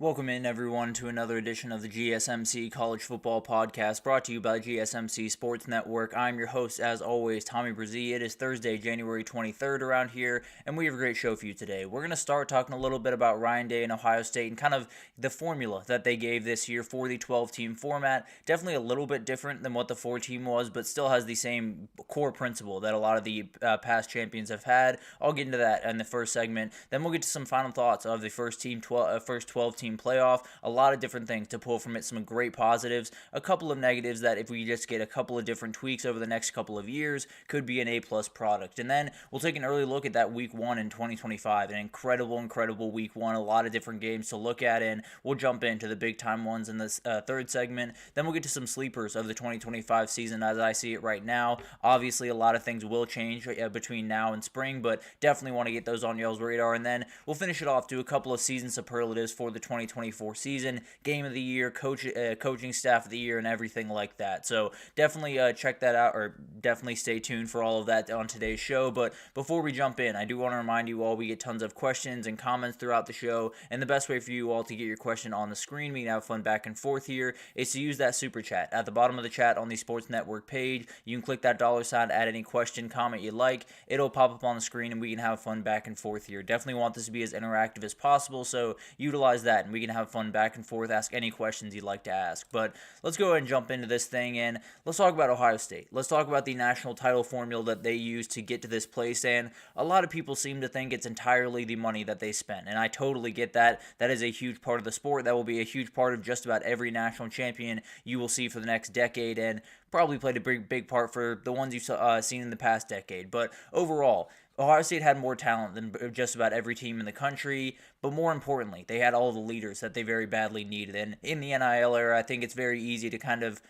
Welcome in, everyone, to another edition of the GSMC College Football Podcast, brought to you by GSMC Sports Network. I'm your host, as always, Tommy Brzee. It is Thursday, January 23rd around here, and we have a great show for you today. We're going to start talking a little bit about Ryan Day and Ohio State and kind of the formula that they gave this year for the 12-team format. Definitely a little bit different than what the 4-team was, but still has the same core principle that a lot of the past champions have had. I'll get into that in the first segment. Then we'll get to some final thoughts of the first 12-team playoff. A lot of different things to pull from it, some great positives, a couple of negatives that if we just get a couple of different tweaks over the next couple of years could be an A-plus product. And then we'll take an early look at that week 1 in 2025, an incredible week 1, a lot of different games to look at, and we'll jump into the big time ones in this third segment. Then we'll get to some sleepers of the 2025 season as I see it right now. Obviously a lot of things will change between now and spring, but definitely want to get those on y'all's radar. And then we'll finish it off to a couple of season superlatives for the 2024 season, game of the year, coaching staff of the year, and everything like that. So definitely check that out, or definitely stay tuned for all of that on today's show. But before we jump in, I do want to remind you all we get tons of questions and comments throughout the show, and the best way for you all to get your question on the screen, we can have fun back and forth here, is to use that super chat. At the bottom of the chat on the Sports Network page, you can click that $sign, add any question, comment you like. It'll pop up on the screen, and we can have fun back and forth here. Definitely want this to be as interactive as possible, so utilize that, and we can have fun back and forth, ask any questions you'd like to ask. But let's go ahead and jump into this thing, and let's talk about Ohio State. Let's talk about the national title formula that they used to get to this place, and a lot of people seem to think it's entirely the money that they spent, and I totally get that. That is a huge part of the sport. That will be a huge part of just about every national champion you will see for the next decade, and probably played a big part for the ones you've seen in the past decade. But overall, Ohio State had more talent than just about every team in the country, but more importantly, they had all the leaders that they very badly needed. And in the NIL era, I think it's very easy to kind of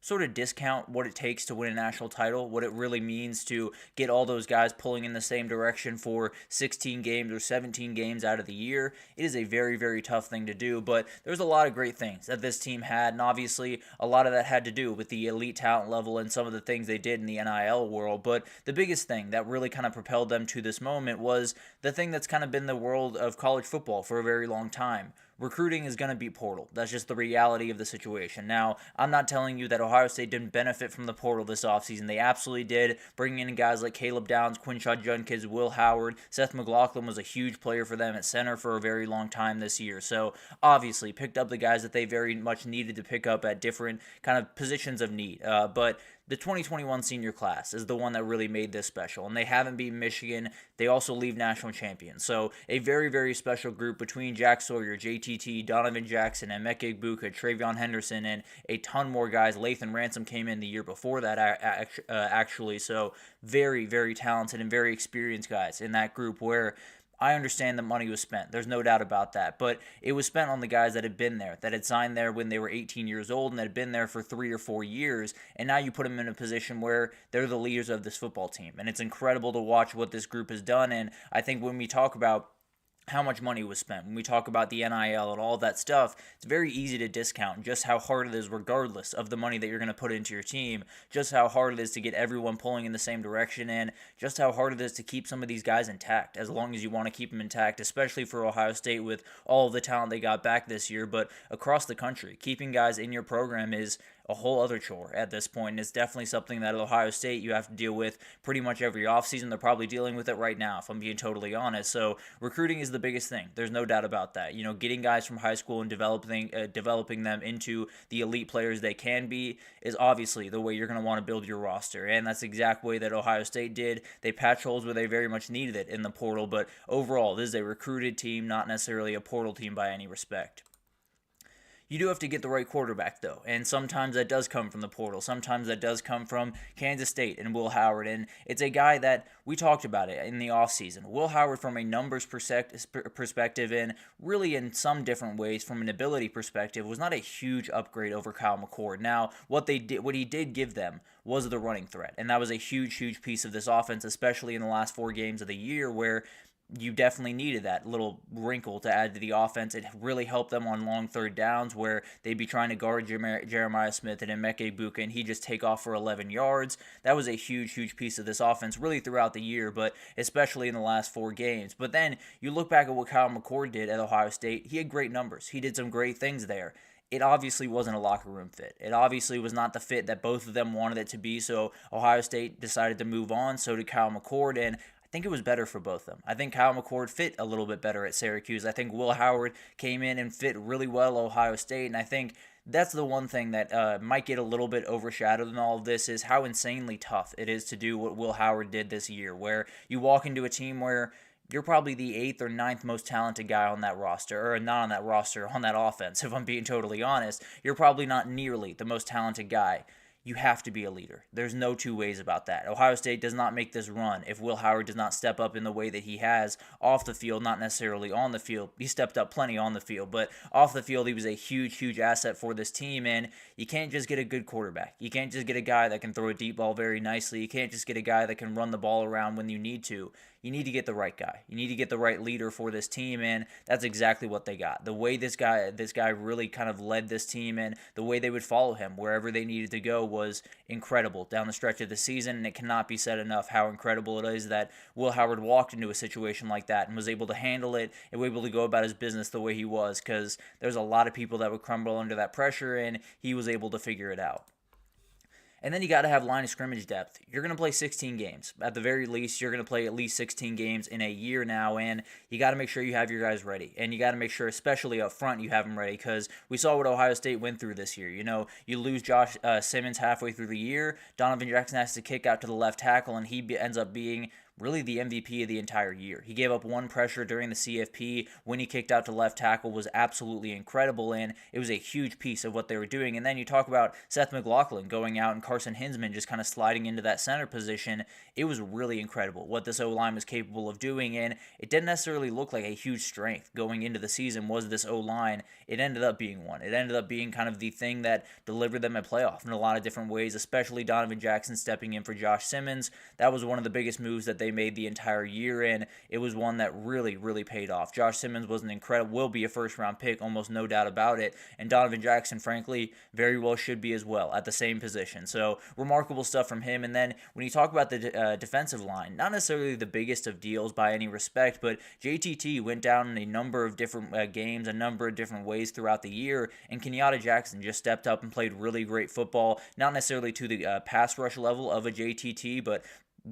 sort of discount what it takes to win a national title, what it really means to get all those guys pulling in the same direction for 16 games or 17 games out of the year. It is a very tough thing to do, but there's a lot of great things that this team had, and obviously a lot of that had to do with the elite talent level and some of the things they did in the NIL world. But the biggest thing that really kind of propelled them to this moment was the thing that's kind of been the world of college football for a very long time. Recruiting is going to be portal. That's just the reality of the situation. Now, I'm not telling you that Ohio State didn't benefit from the portal this offseason. They absolutely did, bringing in guys like Caleb Downs, Quinshon Judkins, Will Howard. Seth McLaughlin was a huge player for them at center for a very long time this year. So, obviously, picked up the guys that they very much needed to pick up at different kind of positions of need. But the 2021 senior class is the one that really made this special, and they haven't beaten Michigan. They also leave national champions. So a very special group between Jack Sawyer, JTT, Donovan Jackson, and Emeka Egbuka, Travion Henderson, and a ton more guys. Lathan Ransom came in the year before that, actually. So very talented and very experienced guys in that group where I understand the money was spent. There's no doubt about that. But it was spent on the guys that had been there, that had signed there when they were 18 years old and that had been there for 3 or 4 years. And now you put them in a position where they're the leaders of this football team. And it's incredible to watch what this group has done. And I think when we talk about how much money was spent, when we talk about the NIL and all that stuff, it's very easy to discount just how hard it is, regardless of the money that you're going to put into your team, just how hard it is to get everyone pulling in the same direction, and just how hard it is to keep some of these guys intact, as long as you want to keep them intact, especially for Ohio State with all of the talent they got back this year. But across the country, keeping guys in your program is a whole other chore at this point, and it's definitely something that at Ohio State you have to deal with pretty much every offseason. They're probably dealing with it right now, if I'm being totally honest. So recruiting is the biggest thing. There's no doubt about that. You know, getting guys from high school and developing them into the elite players they can be is obviously the way you're going to want to build your roster, and that's the exact way that Ohio State did. They patched holes where they very much needed it in the portal, but overall, this is a recruited team, not necessarily a portal team by any respect. You do have to get the right quarterback, though, and sometimes that does come from the portal. Sometimes that does come from Kansas State and Will Howard, and it's a guy that we talked about it in the offseason. Will Howard, from a numbers perspective and really in some different ways from an ability perspective, was not a huge upgrade over Kyle McCord. Now, what he did give them was the running threat, and that was a huge piece of this offense, especially in the last 4 games of the year where you definitely needed that little wrinkle to add to the offense. It really helped them on long third downs where they'd be trying to guard Jeremiah Smith and Emeka Buka, and he'd just take off for 11 yards. That was a huge piece of this offense really throughout the year, but especially in the last 4 games. But then you look back at what Kyle McCord did at Ohio State. He had great numbers. He did some great things there. It obviously wasn't a locker room fit. It obviously was not the fit that both of them wanted it to be, so Ohio State decided to move on. So did Kyle McCord, and I think it was better for both of them. I think Kyle McCord fit a little bit better at Syracuse. I think Will Howard came in and fit really well at Ohio State, and I think that's the one thing that might get a little bit overshadowed in all of this is how insanely tough it is to do what Will Howard did this year, where you walk into a team where you're probably the 8th or ninth most talented guy on that roster, or not on that roster, on that offense, if I'm being totally honest. You're probably not nearly the most talented guy. You have to be a leader. There's no two ways about that. Ohio State does not make this run if Will Howard does not step up in the way that he has off the field, not necessarily on the field. He stepped up plenty on the field, but off the field, he was a huge asset for this team, and you can't just get a good quarterback. You can't just get a guy that can throw a deep ball very nicely. You can't just get a guy that can run the ball around when you need to. You need to get the right guy. You need to get the right leader for this team, and that's exactly what they got. The way this guy really kind of led this team, and the way they would follow him wherever they needed to go was incredible down the stretch of the season, and it cannot be said enough how incredible it is that Will Howard walked into a situation like that and was able to handle it and was able to go about his business the way he was, because there's a lot of people that would crumble under that pressure, and he was able to figure it out. And then you got to have line of scrimmage depth. You're going to play 16 games. At the very least, you're going to play at least 16 games in a year now, and you got to make sure you have your guys ready. And you got to make sure, especially up front, you have them ready, because we saw what Ohio State went through this year. You know, you lose Josh Simmons halfway through the year. Donovan Jackson has to kick out to the left tackle, and he ends up being really the MVP of the entire year. He gave up one pressure during the CFP when he kicked out to left tackle, was absolutely incredible, and it was a huge piece of what they were doing. And then you talk about Seth McLaughlin going out and Carson Hinsman just kind of sliding into that center position. It was really incredible what this O-line was capable of doing, and it didn't necessarily look like a huge strength going into the season was this O-line. It ended up being one. It ended up being kind of the thing that delivered them a playoff in a lot of different ways, especially Donovan Jackson stepping in for Josh Simmons. That was one of the biggest moves that they made the entire year, and it was one that really paid off. Josh Simmons was an incredible, will be a first-round pick, almost no doubt about it, and Donovan Jackson, frankly, very well should be as well at the same position. So remarkable stuff from him. And then when you talk about the defensive line, not necessarily the biggest of deals by any respect, but JTT went down in a number of different games, a number of different ways throughout the year, and Kenyatta Jackson just stepped up and played really great football, not necessarily to the pass rush level of a JTT, but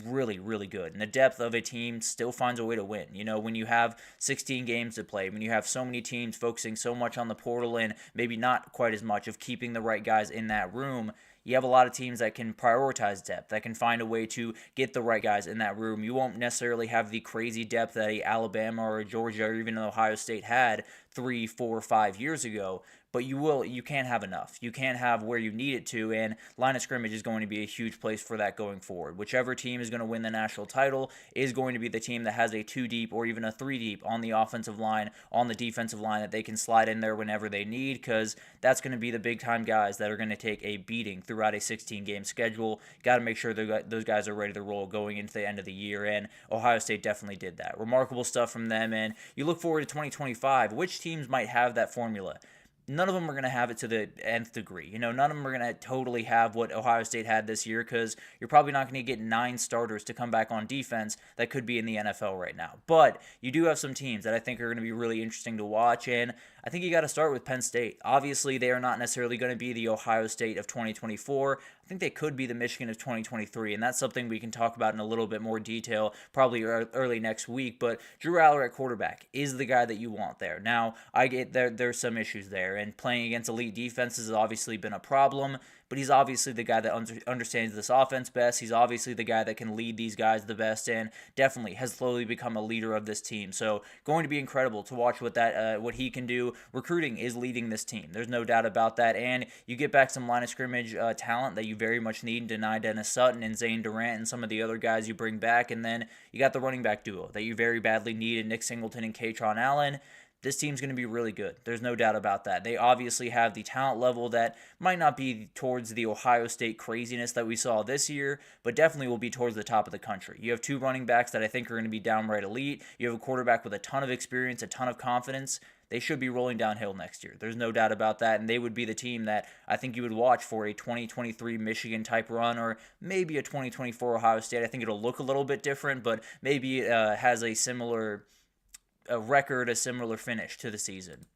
really good. And the depth of a team still finds a way to win. You know, when you have 16 games to play, when you have so many teams focusing so much on the portal and maybe not quite as much of keeping the right guys in that room, you have a lot of teams that can prioritize depth, that can find a way to get the right guys in that room. You won't necessarily have the crazy depth that a Alabama or a Georgia or even Ohio State had 3, 4, 5 years ago, but you can't have enough. You can't have where you need it to, and line of scrimmage is going to be a huge place for that going forward. Whichever team is going to win the national title is going to be the team that has a 2 deep or even a 3 deep on the offensive line, on the defensive line, that they can slide in there whenever they need, because that's going to be the big-time guys that are going to take a beating throughout a 16-game schedule. Got to make sure those guys are ready to roll going into the end of the year, and Ohio State definitely did that. Remarkable stuff from them, and you look forward to 2025. Which teams might have that formula? None of them are going to have it to the nth degree. You know, none of them are going to totally have what Ohio State had this year, because you're probably not going to get 9 starters to come back on defense that could be in the NFL right now. But you do have some teams that I think are going to be really interesting to watch, and I think you got to start with Penn State. Obviously, they are not necessarily going to be the Ohio State of 2024. I think they could be the Michigan of 2023, and that's something we can talk about in a little bit more detail probably early next week. But Drew Aller at quarterback is the guy that you want there. Now, I get there's some issues there, and playing against elite defenses has obviously been a problem, but he's obviously the guy that understands this offense best. He's obviously the guy that can lead these guys the best, and definitely has slowly become a leader of this team. So going to be incredible to watch what he can do. Recruiting is leading this team. There's no doubt about that, and you get back some line of scrimmage talent that you very much need in Denai Dennis Sutton and Zane Durant and some of the other guys you bring back, and then you got the running back duo that you very badly need in Nick Singleton and Kaytron Allen. this team's going to be really good. There's no doubt about that. They obviously have the talent level that might not be towards the Ohio State craziness that we saw this year, but definitely will be towards the top of the country. You have two running backs that I think are going to be downright elite. You have a quarterback with a ton of experience, a ton of confidence. They should be rolling downhill next year. There's no doubt about that, and they would be the team that I think you would watch for a 2023 Michigan-type run or maybe a 2024 Ohio State. I think it'll look a little bit different, but maybe it has a similar record, a similar finish to the season.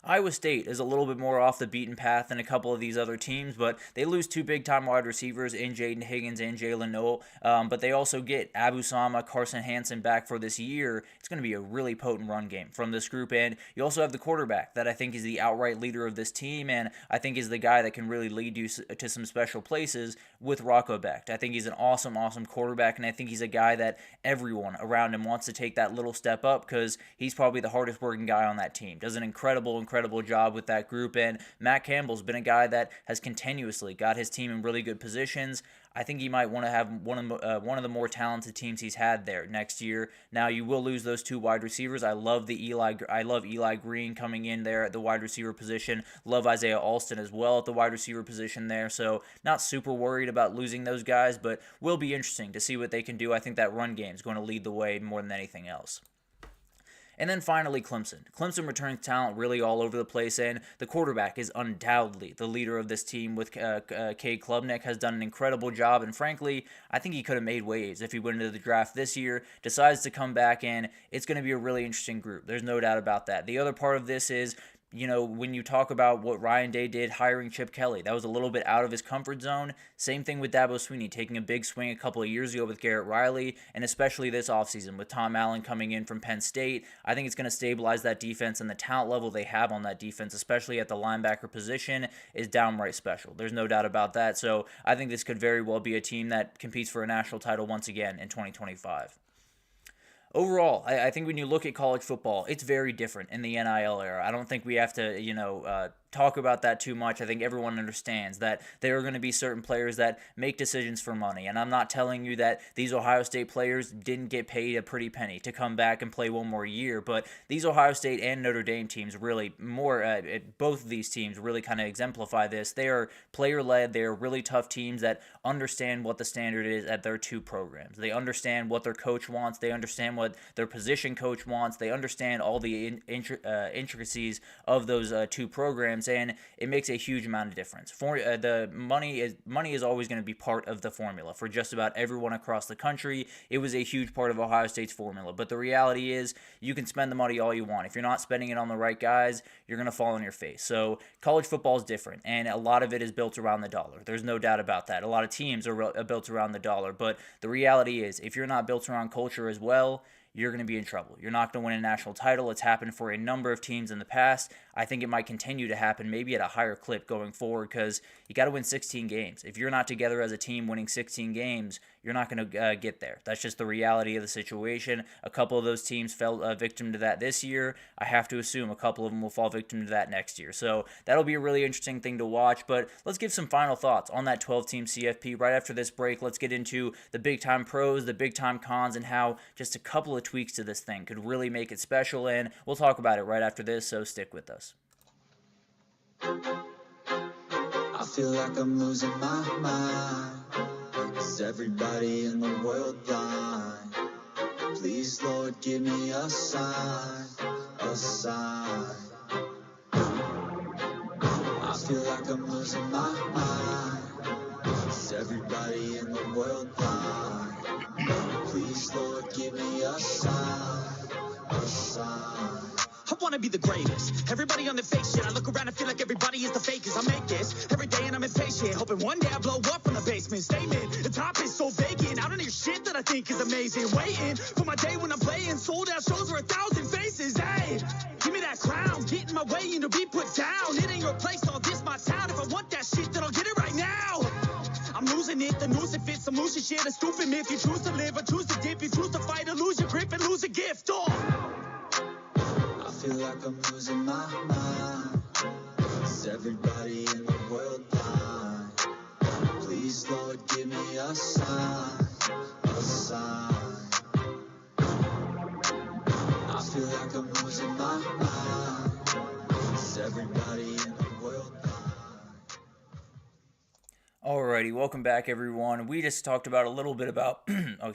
Iowa State is a little bit more off the beaten path than a couple of these other teams, but they lose two big-time wide receivers in Jaden Higgins and Jalen Noel, but they also get Abu Sama, Carson Hansen back for this year. It's going to be a really potent run game from this group, and you also have the quarterback that I think is the outright leader of this team, and I think is the guy that can really lead you to some special places with Rocco Becht. I think he's an awesome quarterback, and I think he's a guy that everyone around him wants to take that little step up because he's probably the hardest working guy on that team. Does an incredible job with that group, and Matt Campbell's been a guy that has continuously got his team in really good positions. I think he might want to have one of the more talented teams he's had there next year. Now you will lose those two wide receivers. I love Eli Green coming in there at the wide receiver position. Love Isaiah Alston as well at the wide receiver position there. So not super worried about losing those guys, but will be interesting to see what they can do. I think that run game is going to lead the way more than anything else. And then finally, Clemson. Clemson returns talent really all over the place, and the quarterback is undoubtedly the leader of this team with Cade Klubnik, has done an incredible job, and frankly, I think he could have made waves if he went into the draft this year, decides to come back, and it's going to be a really interesting group. There's no doubt about that. The other part of this is, when you talk about what Ryan Day did hiring Chip Kelly, that was a little bit out of his comfort zone. Same thing with Dabo Swinney, taking a big swing a couple of years ago with Garrett Riley, and especially this offseason with Tom Allen coming in from Penn State. I think it's going to stabilize that defense, and the talent level they have on that defense, especially at the linebacker position, is downright special. There's no doubt about that. So I think this could very well be a team that competes for a national title once again in 2025. Overall, I think when you look at college football, it's very different in the NIL era. I don't think we have to, talk about that too much. I think everyone understands that there are going to be certain players that make decisions for money, and I'm not telling you that these Ohio State players didn't get paid a pretty penny to come back and play one more year, but these Ohio State and Notre Dame teams really both of these teams really kind of exemplify this. They are player-led. They are really tough teams that understand what the standard is at their two programs. They understand what their coach wants. They understand what their position coach wants. They understand all the intricacies of those two programs, and it makes a huge amount of difference. The money is always going to be part of the formula for just about everyone across the country. It was a huge part of Ohio State's formula, but the reality is you can spend the money all you want. If you're not spending it on the right guys, you're going to fall on your face. So college football is different, and a lot of it is built around the dollar. There's no doubt about that. A lot of teams are built around the dollar, but the reality is if you're not built around culture as well, you're going to be in trouble. You're not going to win a national title. It's happened for a number of teams in the past. I think it might continue to happen maybe at a higher clip going forward because you got to win 16 games. If you're not together as a team winning 16 games, you're not going to get there. That's just the reality of the situation. A couple of those teams fell victim to that this year. I have to assume a couple of them will fall victim to that next year. So that'll be a really interesting thing to watch. But let's give some final thoughts on that 12-team CFP. Right after this break, let's get into the big-time pros, the big-time cons, and how just a couple of tweaks to this thing could really make it special. And we'll talk about it right after this, so stick with us. I feel like I'm losing my mind. Is everybody in the world blind? Please, Lord, give me a sign, a sign. I feel like I'm losing my mind. Is everybody in the world blind? Please, Lord, give me a sign, a sign. I wanna be the greatest. Everybody on the fake shit. I look around and feel like everybody is the fakest. I make this every day and I'm impatient, hoping one day I blow up from the basement. Statement, the top is so vacant. I don't hear shit that I think is amazing. Waiting for my day when I'm playing sold out shows for 1,000 faces. Hey, give me that crown, get in my way and to be put down. It ain't your place, all this my town. If I want that shit, then I'll get it right now. I'm losing it, the noose it fits. I'm losing shit, a stupid myth. You choose to live or choose to dip. You choose to fight or lose your grip and lose a gift. I feel like I'm losing my mind. Is everybody in the world blind? Please, Lord, give me a sign, a sign. I feel like I'm losing my mind. Is everybody in the world blind? Alrighty, welcome back everyone. We just talked about a little bit about, a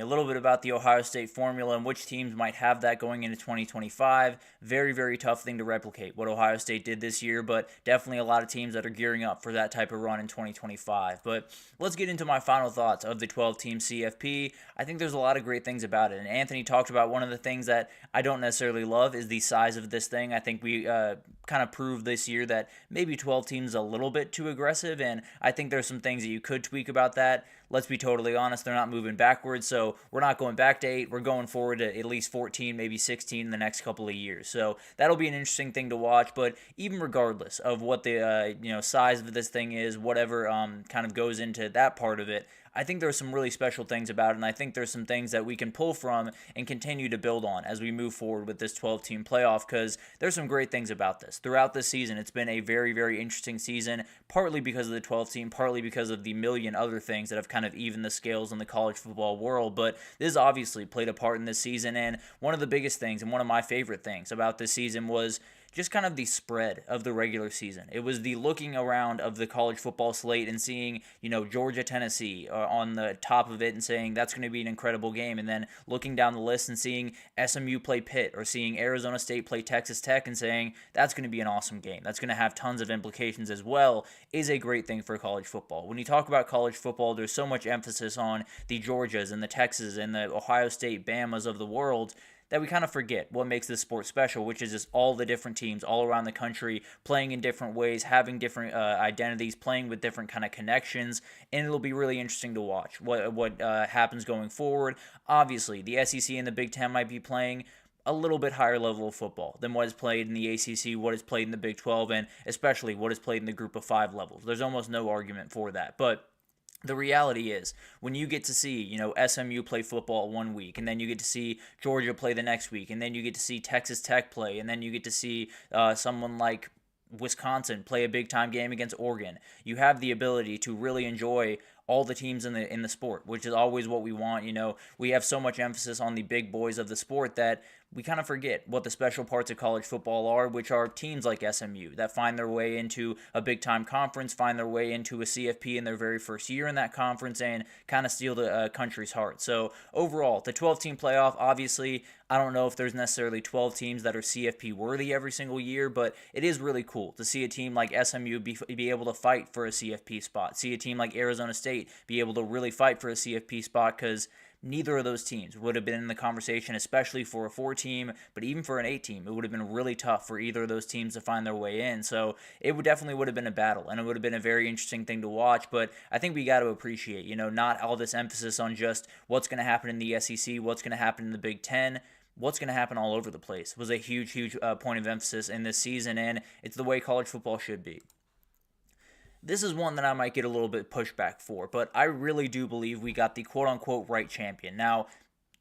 little bit about the Ohio State formula and which teams might have that going into 2025. Very, very tough thing to replicate what Ohio State did this year, but definitely a lot of teams that are gearing up for that type of run in 2025. But let's get into my final thoughts of the 12-team CFP. I think there's a lot of great things about it, and Anthony talked about one of the things that I don't necessarily love is the size of this thing. I think we kind of proved this year that maybe 12 teams is a little bit too aggressive, and I think there's some things that you could tweak about that. Let's be totally honest, they're not moving backwards, so we're not going back to 8. We're going forward to at least 14, maybe 16 in the next couple of years. So that'll be an interesting thing to watch, but even regardless of what the size of this thing is, whatever kind of goes into that part of it, I think there's some really special things about it, and I think there's some things that we can pull from and continue to build on as we move forward with this 12-team playoff, because there's some great things about this. Throughout this season, it's been a very, very interesting season, partly because of the 12-team, partly because of the million other things that have kind of evened the scales in the college football world, but this obviously played a part in this season, and one of the biggest things and one of my favorite things about this season was just kind of the spread of the regular season. It was the looking around of the college football slate and seeing, Georgia, Tennessee on the top of it and saying that's going to be an incredible game, and then looking down the list and seeing SMU play Pitt or seeing Arizona State play Texas Tech and saying that's going to be an awesome game. That's going to have tons of implications as well, is a great thing for college football. When you talk about college football, there's so much emphasis on the Georgias and the Texas and the Ohio State Bamas of the world that we kind of forget what makes this sport special, which is just all the different teams all around the country playing in different ways, having different identities, playing with different kind of connections, and it'll be really interesting to watch what happens going forward. Obviously, the SEC and the Big Ten might be playing a little bit higher level of football than what is played in the ACC, what is played in the Big 12, and especially what is played in the Group of 5 levels. There's almost no argument for that, but the reality is, when you get to see, SMU play football one week, and then you get to see Georgia play the next week, and then you get to see Texas Tech play, and then you get to see someone like Wisconsin play a big-time game against Oregon, you have the ability to really enjoy all the teams in the sport, which is always what we want. We have so much emphasis on the big boys of the sport that we kind of forget what the special parts of college football are, which are teams like SMU that find their way into a big-time conference, find their way into a CFP in their very first year in that conference, and kind of steal the country's heart. So overall, the 12-team playoff, obviously, I don't know if there's necessarily 12 teams that are CFP worthy every single year, but it is really cool to see a team like SMU be able to fight for a CFP spot, see a team like Arizona State be able to really fight for a CFP spot, because neither of those teams would have been in the conversation, especially for a 4-team, but even for an 8-team, it would have been really tough for either of those teams to find their way in. So it definitely would have been a battle, and it would have been a very interesting thing to watch. But I think we got to appreciate, not all this emphasis on just what's going to happen in the SEC, what's going to happen in the Big Ten. What's going to happen all over the place was a huge, huge point of emphasis in this season, and it's the way college football should be. This is one that I might get a little bit pushback for, but I really do believe we got the quote-unquote right champion. Now,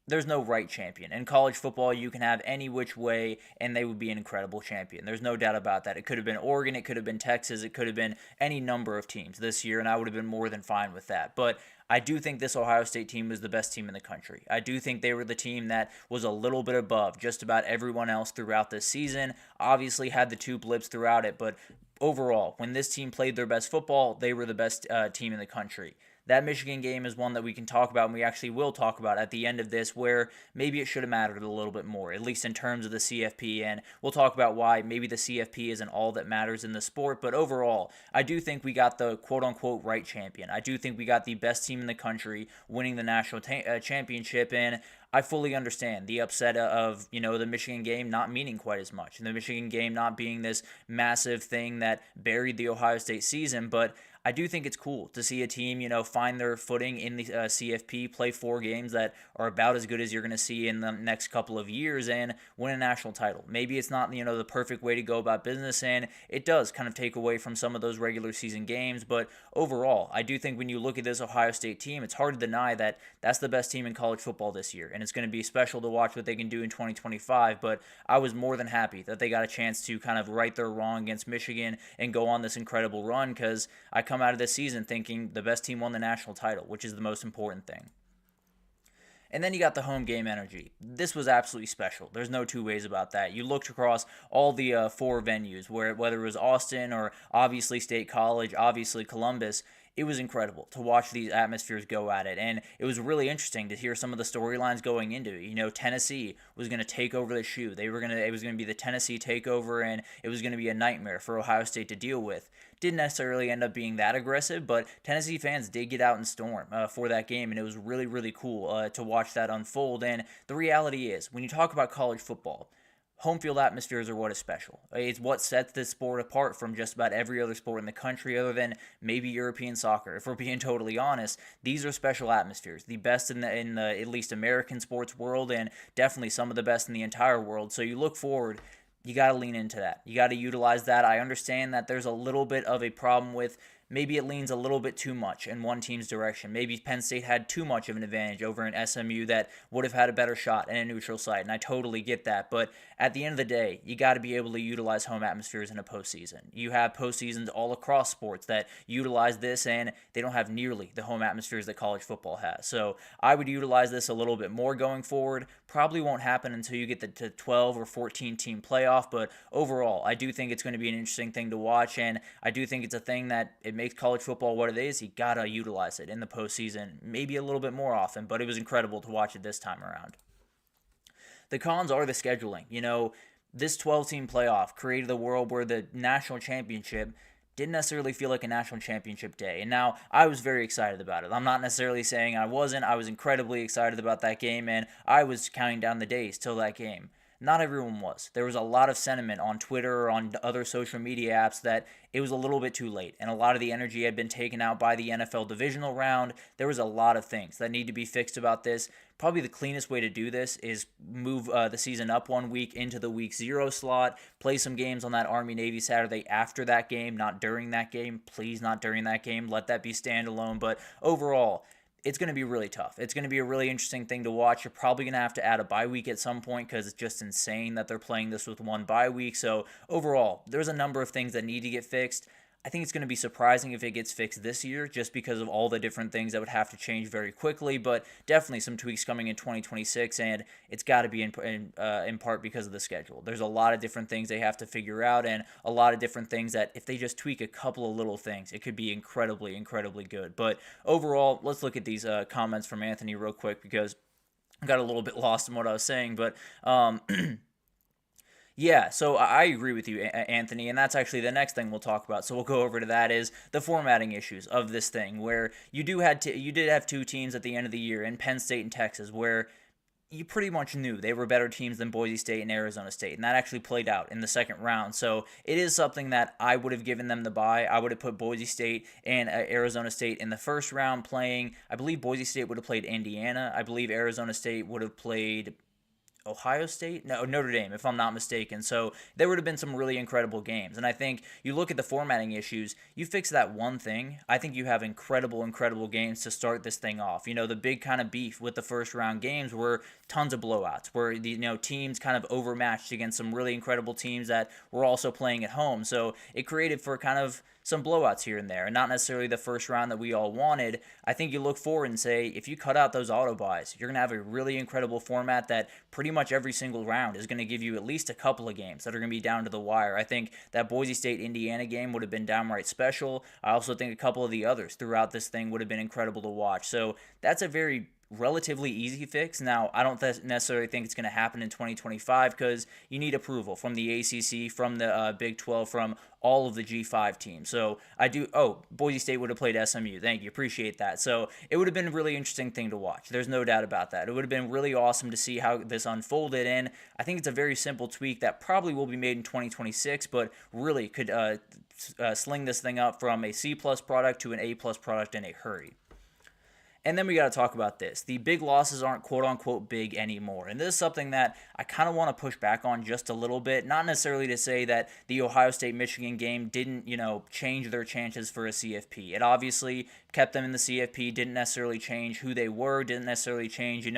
there's no right champion. In college football, you can have any which way, and they would be an incredible champion. There's no doubt about that. It could have been Oregon, it could have been Texas, it could have been any number of teams this year, and I would have been more than fine with that. But I do think this Ohio State team was the best team in the country. I do think they were the team that was a little bit above just about everyone else throughout this season. Obviously had the 2 blips throughout it, but overall, when this team played their best football, they were the best team in the country. That Michigan game is one that we can talk about, and we actually will talk about at the end of this, where maybe it should have mattered a little bit more, at least in terms of the CFP, and we'll talk about why maybe the CFP isn't all that matters in the sport, but overall, I do think we got the quote-unquote right champion. I do think we got the best team in the country winning the national championship, and I fully understand the upset of, the Michigan game not meaning quite as much, and the Michigan game not being this massive thing that buried the Ohio State season, but I do think it's cool to see a team, find their footing in the CFP, play 4 games that are about as good as you're going to see in the next couple of years, and win a national title. Maybe it's not, the perfect way to go about business, and it does kind of take away from some of those regular season games, but overall, I do think when you look at this Ohio State team, it's hard to deny that that's the best team in college football this year, and it's going to be special to watch what they can do in 2025, but I was more than happy that they got a chance to kind of right their wrong against Michigan and go on this incredible run, because I come out of this season thinking the best team won the national title, which is the most important thing. And then you got the home game energy. This was absolutely special. There's no two ways about that. You looked across all the four venues, whether it was Austin or obviously State College, obviously Columbus. It was incredible to watch these atmospheres go at it, and it was really interesting to hear some of the storylines going into it. You know, Tennessee was going to take over the shoe. It was going to be the Tennessee takeover, and it was going to be a nightmare for Ohio State to deal with. Didn't necessarily end up being that aggressive, but Tennessee fans did get out and storm for that game, and it was really, really cool to watch that unfold. And the reality is, when you talk about college football, home field atmospheres are what is special. It's what sets this sport apart from just about every other sport in the country other than maybe European soccer. If we're being totally honest, these are special atmospheres. The best in the at least American sports world, and definitely some of the best in the entire world. So you look forward, you got to lean into that. You got to utilize that. I understand that there's a little bit of a problem with maybe it leans a little bit too much in one team's direction. Maybe Penn State had too much of an advantage over an SMU that would have had a better shot in a neutral site, and I totally get that. But at the end of the day, you got to be able to utilize home atmospheres in a postseason. You have postseasons all across sports that utilize this, and they don't have nearly the home atmospheres that college football has. So I would utilize this a little bit more going forward. Probably won't happen until you get to 12 or 14 team playoff, but overall, I do think it's going to be an interesting thing to watch, and I do think it's a thing that it makes college football what it is. You got to utilize it in the postseason, maybe a little bit more often, but it was incredible to watch it this time around. The cons are the scheduling. You know, this 12-team playoff created a world where the national championship didn't necessarily feel like a national championship day. And now I was very excited about it. I'm not necessarily saying I wasn't. I was incredibly excited about that game, and I was counting down the days till that game. Not everyone was. There was a lot of sentiment on Twitter or on other social media apps that it was a little bit too late, and a lot of the energy had been taken out by the NFL divisional round. There was a lot of things that need to be fixed about this. Probably the cleanest way to do this is move the season up 1 week into the week 0 slot, play some games on that Army-Navy Saturday after that game, not during that game. Please, not during that game. Let that be standalone. But overall, it's going to be really tough. It's going to be a really interesting thing to watch. You're probably going to have to add a bye week at some point because it's just insane that they're playing this with one bye week. So overall, there's a number of things that need to get fixed. I think it's going to be surprising if it gets fixed this year just because of all the different things that would have to change very quickly, but definitely some tweaks coming in 2026, and it's got to be in part because of the schedule. There's a lot of different things they have to figure out, and a lot of different things that if they just tweak a couple of little things, it could be incredibly, incredibly good. But overall, let's look at these comments from Anthony real quick because I got a little bit lost in what I was saying, but yeah, so I agree with you, Anthony, and that's actually the next thing we'll talk about. So we'll go over to that is the formatting issues of this thing, where you did have two teams at the end of the year in Penn State and Texas, where you pretty much knew they were better teams than Boise State and Arizona State, and that actually played out in the second round. So it is something that I would have given them the bye. I would have put Boise State and Arizona State in the first round playing. I believe Boise State would have played Indiana. I believe Arizona State would have played Ohio State? No, Notre Dame, if I'm not mistaken. So there would have been some really incredible games. And I think you look at the formatting issues, you fix that one thing, I think you have incredible, incredible games to start this thing off. You know, the big kind of beef with the first round games were tons of blowouts, where the teams kind of overmatched against some really incredible teams that were also playing at home. So it created for kind of some blowouts here and there, and not necessarily the first round that we all wanted. I think you look forward and say, if you cut out those auto buys, you're going to have a really incredible format that pretty much every single round is going to give you at least a couple of games that are going to be down to the wire. I think that Boise State-Indiana game would have been downright special. I also think a couple of the others throughout this thing would have been incredible to watch. So that's a very relatively easy fix. Now, I don't necessarily think it's going to happen in 2025 because you need approval from the ACC, from the Big 12, from all of the G5 teams. So Boise State would have played SMU. Thank you. Appreciate that. So it would have been a really interesting thing to watch. There's no doubt about that. It would have been really awesome to see how this unfolded, and I think it's a very simple tweak that probably will be made in 2026, but really could sling this thing up from a C+ product to an A+ product in a hurry. And then we got to talk about this. The big losses aren't quote-unquote big anymore. And this is something that I kind of want to push back on just a little bit. Not necessarily to say that the Ohio State-Michigan game didn't, change their chances for a CFP. It obviously kept them in the CFP, didn't necessarily change who they were, didn't necessarily change,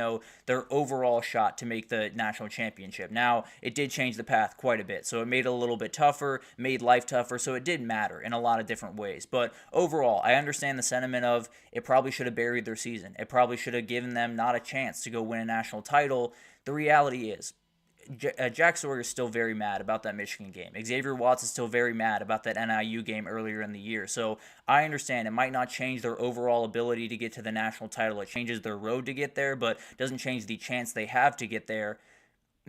their overall shot to make the national championship. Now, it did change the path quite a bit. So it made it a little bit tougher, made life tougher, so it did matter in a lot of different ways. But overall, I understand the sentiment of it probably should have buried their season. It probably should have given them not a chance to go win a national title. The reality is, Jack Sawyer is still very mad about that Michigan game. Xavier Watts is still very mad about that NIU game earlier in the year. So I understand it might not change their overall ability to get to the national title. It changes their road to get there, but doesn't change the chance they have to get there.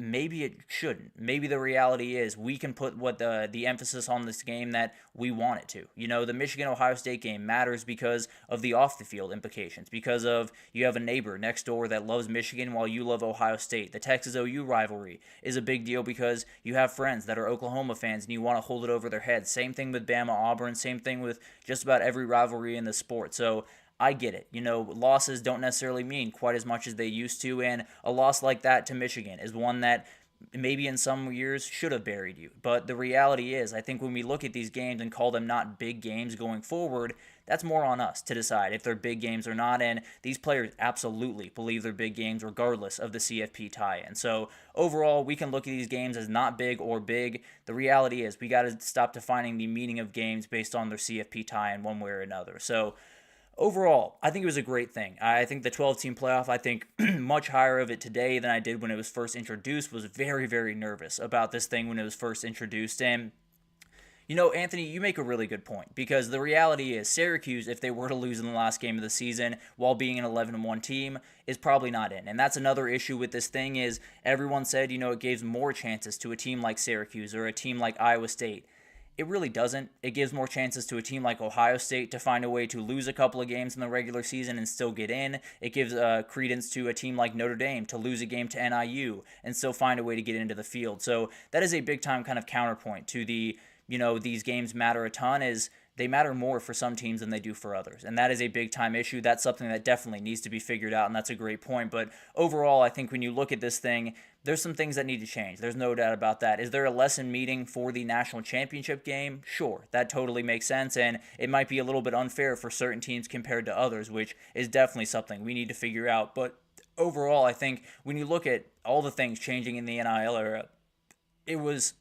Maybe it shouldn't. Maybe the reality is we can put what the emphasis on this game that we want it to. You know, the Michigan-Ohio State game matters because of the off-the-field implications, because of you have a neighbor next door that loves Michigan while you love Ohio State. The Texas-OU rivalry is a big deal because you have friends that are Oklahoma fans and you want to hold it over their heads. Same thing with Bama-Auburn, same thing with just about every rivalry in the sport. So I get it. You know, losses don't necessarily mean quite as much as they used to, and a loss like that to Michigan is one that maybe in some years should have buried you. But the reality is, I think when we look at these games and call them not big games going forward, that's more on us to decide if they're big games or not, and these players absolutely believe they're big games regardless of the CFP tie-in. So overall, we can look at these games as not big or big. The reality is we got to stop defining the meaning of games based on their CFP tie-in one way or another. So overall, I think it was a great thing. I think the 12-team playoff, I think much higher of it today than I did when it was first introduced. Was very, very nervous about this thing when it was first introduced. And, you know, Anthony, you make a really good point because the reality is Syracuse, if they were to lose in the last game of the season while being an 11-1 team, is probably not in. And that's another issue with this thing is everyone said, you know, it gives more chances to a team like Syracuse or a team like Iowa State. It really doesn't. It gives more chances to a team like Ohio State to find a way to lose a couple of games in the regular season and still get in. It gives credence to a team like Notre Dame to lose a game to NIU and still find a way to get into the field. So that is a big-time kind of counterpoint to the, you know, these games matter a ton is they matter more for some teams than they do for others. And that is a big-time issue. That's something that definitely needs to be figured out, and that's a great point. But overall, I think when you look at this thing, there's some things that need to change. There's no doubt about that. Is there a lesson meeting for the national championship game? Sure, that totally makes sense, and it might be a little bit unfair for certain teams compared to others, which is definitely something we need to figure out. But overall, I think when you look at all the things changing in the NIL era, it was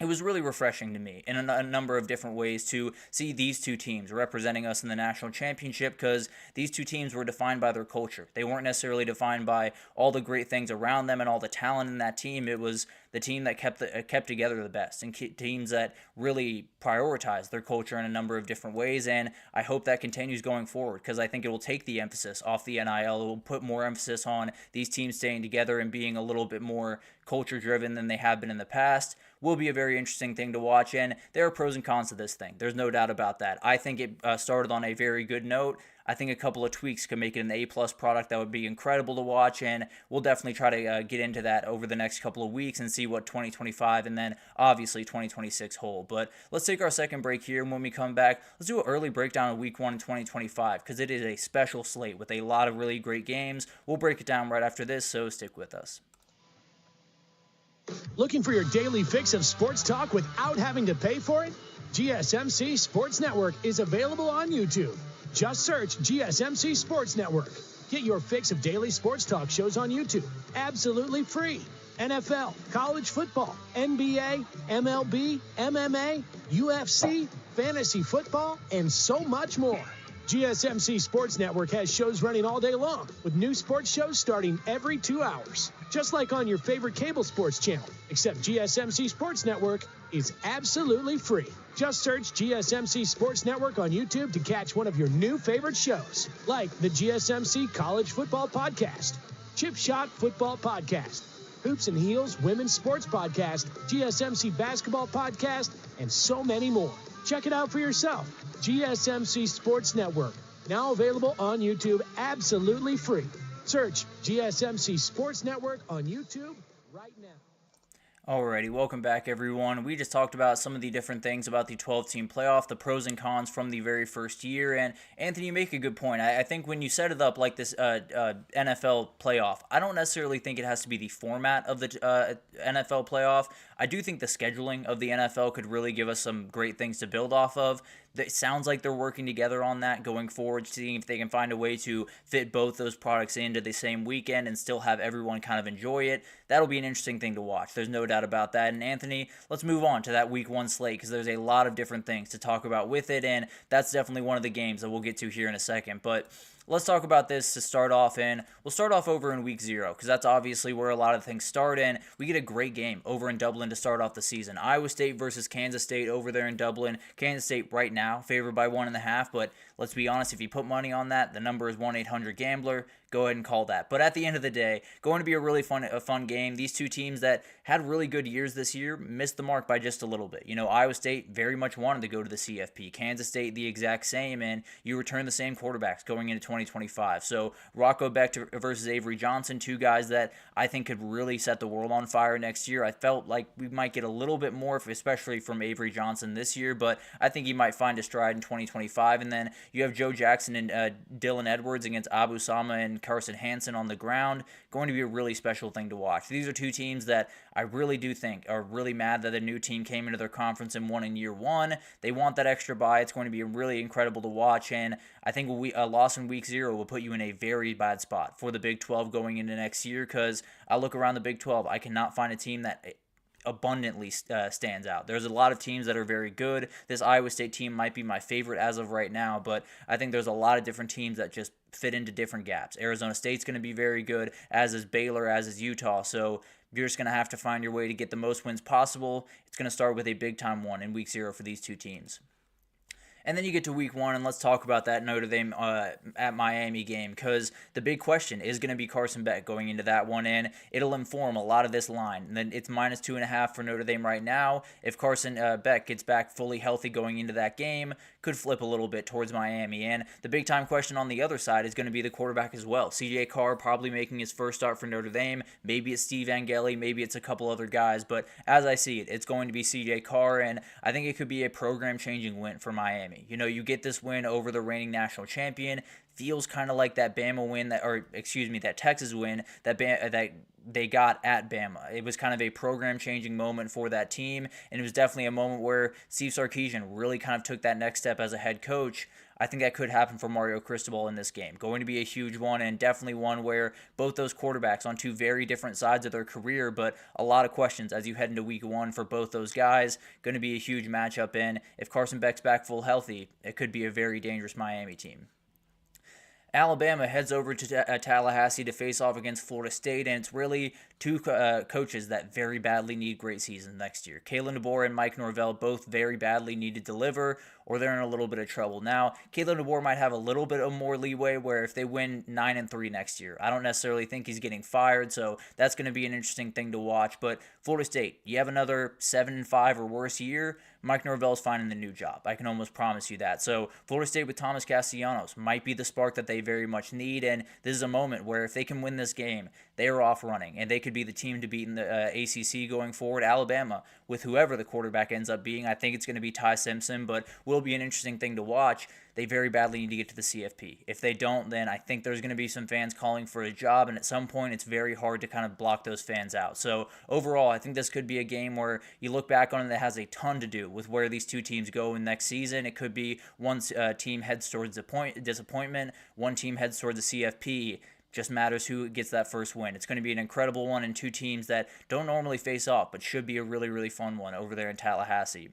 really refreshing to me in a number of different ways to see these two teams representing us in the national championship because these two teams were defined by their culture. They weren't necessarily defined by all the great things around them and all the talent in that team. It was the team that kept together the best and teams that really prioritized their culture in a number of different ways, and I hope that continues going forward because I think it will take the emphasis off the NIL. It will put more emphasis on these teams staying together and being a little bit more culture-driven than they have been in the past. Will be a very interesting thing to watch, and there are pros and cons to this thing. There's no doubt about that. I think it started on a very good note. I think a couple of tweaks could make it an A-plus product that would be incredible to watch, and we'll definitely try to get into that over the next couple of weeks and see what 2025 and then obviously 2026 hold. But let's take our second break here, and when we come back, let's do an early breakdown of Week 1 in 2025 because it is a special slate with a lot of really great games. We'll break it down right after this, so stick with us. Looking for your daily fix of sports talk without having to pay for it? GSMC Sports Network is available on YouTube. Just search GSMC Sports Network. Get your fix of daily sports talk shows on YouTube, absolutely free. NFL, college football, NBA, MLB, MMA, UFC, fantasy football, and so much more. GSMC Sports Network has shows running all day long, with new sports shows starting every 2 hours. Just like on your favorite cable sports channel, except GSMC Sports Network is absolutely free. Just search GSMC Sports Network on YouTube to catch one of your new favorite shows, like the GSMC College Football Podcast, Chip Shot Football Podcast, Hoops and Heels Women's Sports Podcast, GSMC Basketball Podcast, and so many more. Check it out for yourself. GSMC Sports Network, now available on YouTube absolutely free. Search GSMC Sports Network on YouTube right now. Alrighty, welcome back everyone. We just talked about some of the different things about the 12-team playoff, the pros and cons from the very first year, and Anthony, you make a good point. I think when you set it up like this NFL playoff, I don't necessarily think it has to be the format of the NFL playoff. I do think the scheduling of the NFL could really give us some great things to build off of. It sounds like they're working together on that going forward, seeing if they can find a way to fit both those products into the same weekend and still have everyone kind of enjoy it. That'll be an interesting thing to watch. There's no doubt about that. And Anthony, let's move on to that Week 1 slate because there's a lot of different things to talk about with it, and that's definitely one of the games that we'll get to here in a second. But let's talk about this to start off in. We'll start off over in week 0 because that's obviously where a lot of things start in. We get a great game over in Dublin to start off the season. Iowa State versus Kansas State over there in Dublin. Kansas State right now favored by 1.5, but let's be honest, if you put money on that, the number is 1-800-GAMBLER. Go ahead and call that. But at the end of the day, going to be a really fun game. These two teams that had really good years this year missed the mark by just a little bit. Iowa State very much wanted to go to the CFP. Kansas State the exact same, and you return the same quarterbacks going into 2025. So Rocco Beck versus Avery Johnson, two guys that I think could really set the world on fire next year. I felt like we might get a little bit more, especially from Avery Johnson this year, but I think he might find a stride in 2025. And then you have Joe Jackson and Dylan Edwards against Abu Sama and Carson Hansen on the ground. Going to be a really special thing to watch. These are two teams that I really do think are really mad that the new team came into their conference and won in year 1. They want that extra bye. It's going to be really incredible to watch, and I think a loss in week 0 will put you in a very bad spot for the Big 12 going into next year, because I look around the Big 12, I cannot find a team that abundantly stands out. There's a lot of teams that are very good. This Iowa State team might be my favorite as of right now, but I think there's a lot of different teams that just fit into different gaps. Arizona State's going to be very good, as is Baylor, as is Utah, so you're just going to have to find your way to get the most wins possible. It's going to start with a big-time one in week 0 for these two teams. And then you get to week 1, and let's talk about that Notre Dame at Miami game, because the big question is going to be Carson Beck going into that one, and it'll inform a lot of this line. And then it's -2.5 for Notre Dame right now. If Carson Beck gets back fully healthy going into that game, could flip a little bit towards Miami. And the big-time question on the other side is going to be the quarterback as well. C.J. Carr probably making his first start for Notre Dame. Maybe it's Steve Angeli, maybe it's a couple other guys, but as I see it, it's going to be C.J. Carr, and I think it could be a program-changing win for Miami. You get this win over the reigning national champion. Feels kind of like that Bama win, that Texas win that they got at Bama. It was kind of a program-changing moment for that team, and it was definitely a moment where Steve Sarkisian really kind of took that next step as a head coach. I think that could happen for Mario Cristobal in this game. Going to be a huge one, and definitely one where both those quarterbacks on two very different sides of their career, but a lot of questions as you head into week 1 for both those guys. Going to be a huge matchup, and if Carson Beck's back full healthy, it could be a very dangerous Miami team. Alabama heads over to Tallahassee to face off against Florida State, and it's really two coaches that very badly need great seasons next year. Kalen DeBoer and Mike Norvell both very badly need to deliver, or they're in a little bit of trouble. Now, Kalen DeBoer might have a little bit of more leeway where if they win 9-3 next year, I don't necessarily think he's getting fired, so that's going to be an interesting thing to watch. But Florida State, you have another 7-5 or worse year, Mike Norvell's finding the new job. I can almost promise you that. So Florida State with Thomas Castellanos might be the spark that they very much need, and this is a moment where if they can win this game, they are off running, and they could be the team to beat in the ACC going forward. Alabama, with whoever the quarterback ends up being, I think it's going to be Ty Simpson, but will be an interesting thing to watch. They very badly need to get to the CFP. If they don't, then I think there's going to be some fans calling for a job, and at some point it's very hard to kind of block those fans out. So overall, I think this could be a game where you look back on it that has a ton to do with where these two teams go in next season. It could be one team heads towards disappointment, one team heads towards the CFP. Just matters who gets that first win. It's going to be an incredible one, and two teams that don't normally face off, but should be a really, really fun one over there in Tallahassee.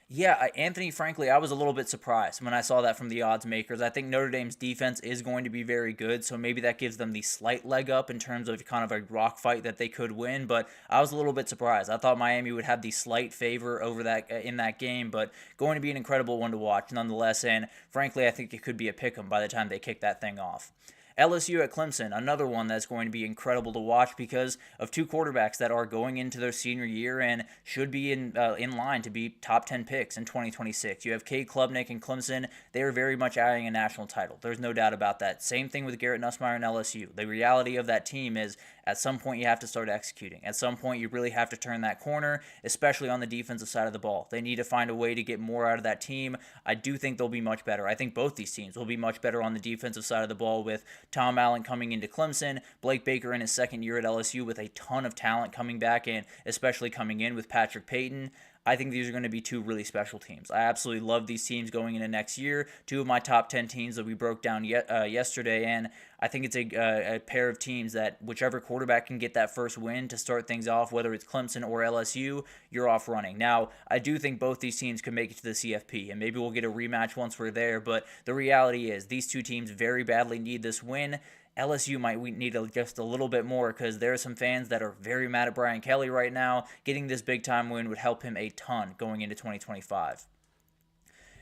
Yeah, Anthony, frankly, I was a little bit surprised when I saw that from the odds makers. I think Notre Dame's defense is going to be very good, so maybe that gives them the slight leg up in terms of kind of a rock fight that they could win, but I was a little bit surprised. I thought Miami would have the slight favor over that in that game, but going to be an incredible one to watch nonetheless, and frankly, I think it could be a pick'em by the time they kick that thing off. LSU at Clemson, another one that's going to be incredible to watch because of two quarterbacks that are going into their senior year and should be in line to be top 10 picks in 2026. You have Cade Klubnik and Clemson. They are very much eyeing a national title. There's no doubt about that. Same thing with Garrett Nussmeier and LSU. The reality of that team is at some point you have to start executing. At some point you really have to turn that corner, especially on the defensive side of the ball. They need to find a way to get more out of that team. I do think they'll be much better. I think both these teams will be much better on the defensive side of the ball with Tom Allen coming into Clemson, Blake Baker in his second year at LSU with a ton of talent coming back and especially coming in with Patrick Payton. I think these are going to be two really special teams. I absolutely love these teams going into next year. Two of my top 10 teams that we broke down yesterday, and I think it's a pair of teams that whichever quarterback can get that first win to start things off, whether it's Clemson or LSU, you're off running. Now, I do think both these teams can make it to the CFP, and maybe we'll get a rematch once we're there, but the reality is these two teams very badly need this win. LSU might need just a little bit more because there are some fans that are very mad at Brian Kelly right now. Getting this big-time win would help him a ton going into 2025.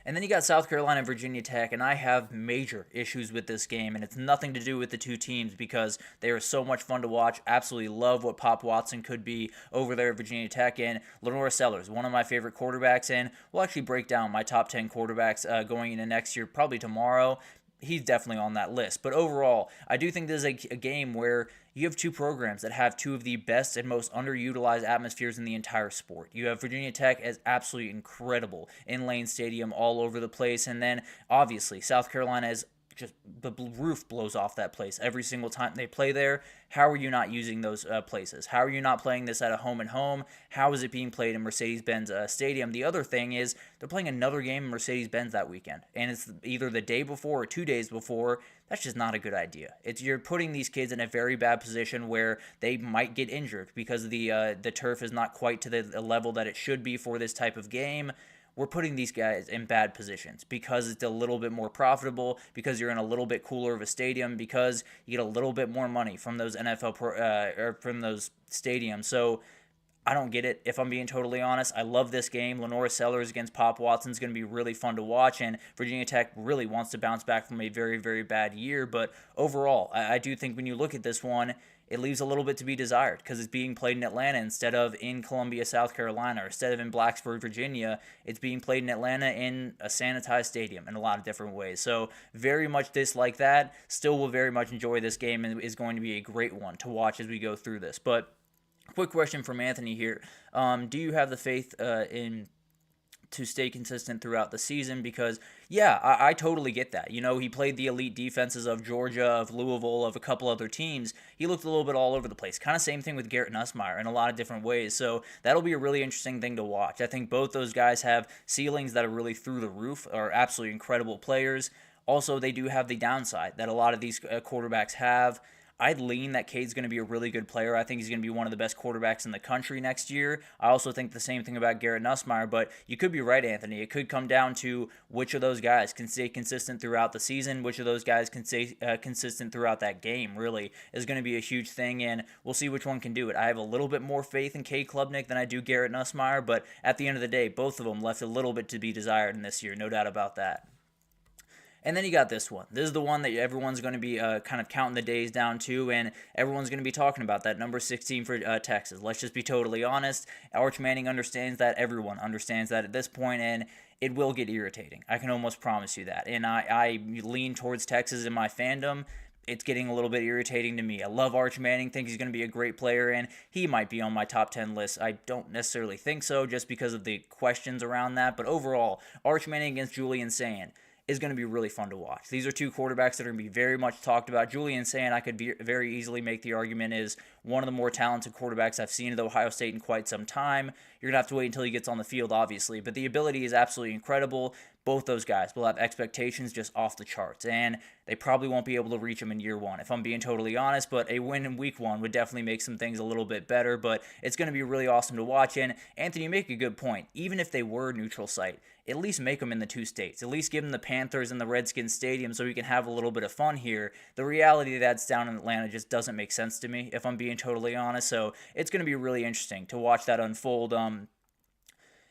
And then you got South Carolina and Virginia Tech, and I have major issues with this game, and it's nothing to do with the two teams because they are so much fun to watch. Absolutely love what Pop Watson could be over there at Virginia Tech, and Lenore Sellers, one of my favorite quarterbacks, and we'll actually break down my top 10 quarterbacks going into next year, probably tomorrow. He's definitely on that list. But overall, I do think this is a game where you have two programs that have two of the best and most underutilized atmospheres in the entire sport. You have Virginia Tech as absolutely incredible in Lane Stadium all over the place. And then, obviously, South Carolina is just the roof blows off that place every single time they play there. How are you not using those places? How are you not playing this at a home and home? How is it being played in Mercedes-Benz Stadium? The other thing is they're playing another game in Mercedes-Benz that weekend, and it's either the day before or 2 days before. That's just not a good idea. You're putting these kids in a very bad position where they might get injured because the turf is not quite to the level that it should be for this type of game. We're putting these guys in bad positions because it's a little bit more profitable, because you're in a little bit cooler of a stadium, because you get a little bit more money from those or from those stadiums. So I don't get it, if I'm being totally honest. I love this game. Lenore Sellers against Pop Watson is going to be really fun to watch, and Virginia Tech really wants to bounce back from a very, very bad year. But overall, I do think when you look at this one, it leaves a little bit to be desired because it's being played in Atlanta instead of in Columbia, South Carolina, or instead of in Blacksburg, Virginia. It's being played in Atlanta in a sanitized stadium in a lot of different ways. So very much dislike that. Still will very much enjoy this game and is going to be a great one to watch as we go through this. But quick question from Anthony here. Do you have the faith to stay consistent throughout the season? Because, yeah, I totally get that. You know, he played the elite defenses of Georgia, of Louisville, of a couple other teams. He looked a little bit all over the place. Kind of same thing with Garrett Nussmeier in a lot of different ways. So that'll be a really interesting thing to watch. I think both those guys have ceilings that are really through the roof, are absolutely incredible players. Also, they do have the downside that a lot of these quarterbacks have. I'd lean that Cade's going to be a really good player. I think he's going to be one of the best quarterbacks in the country next year. I also think the same thing about Garrett Nussmeier, but you could be right, Anthony. It could come down to which of those guys can stay consistent throughout the season, which of those guys can stay consistent throughout that game, really, is going to be a huge thing, and we'll see which one can do it. I have a little bit more faith in Cade Klubnik than I do Garrett Nussmeier, but at the end of the day, both of them left a little bit to be desired in this year, no doubt about that. And then you got this one. This is the one that everyone's going to be kind of counting the days down to, and everyone's going to be talking about that, number 16 for Texas. Let's just be totally honest. Arch Manning understands that. Everyone understands that at this point, and it will get irritating. I can almost promise you that. And I lean towards Texas in my fandom. It's getting a little bit irritating to me. I love Arch Manning, think he's going to be a great player, and he might be on my top 10 list. I don't necessarily think so just because of the questions around that, but overall, Arch Manning against Julian Sand is going to be really fun to watch. These are two quarterbacks that are going to be very much talked about. Julian Sand, I could very easily make the argument, is one of the more talented quarterbacks I've seen at Ohio State in quite some time. You're going to have to wait until he gets on the field, obviously, but the ability is absolutely incredible. Both those guys will have expectations just off the charts, and they probably won't be able to reach them in year one, if I'm being totally honest, but a win in week one would definitely make some things a little bit better, but it's going to be really awesome to watch, and Anthony, you make a good point. Even if they were neutral site, at least make them in the two states. At least give them the Panthers and the Redskins stadium so we can have a little bit of fun here. The reality that's down in Atlanta just doesn't make sense to me, if I'm being totally honest, so it's going to be really interesting to watch that unfold.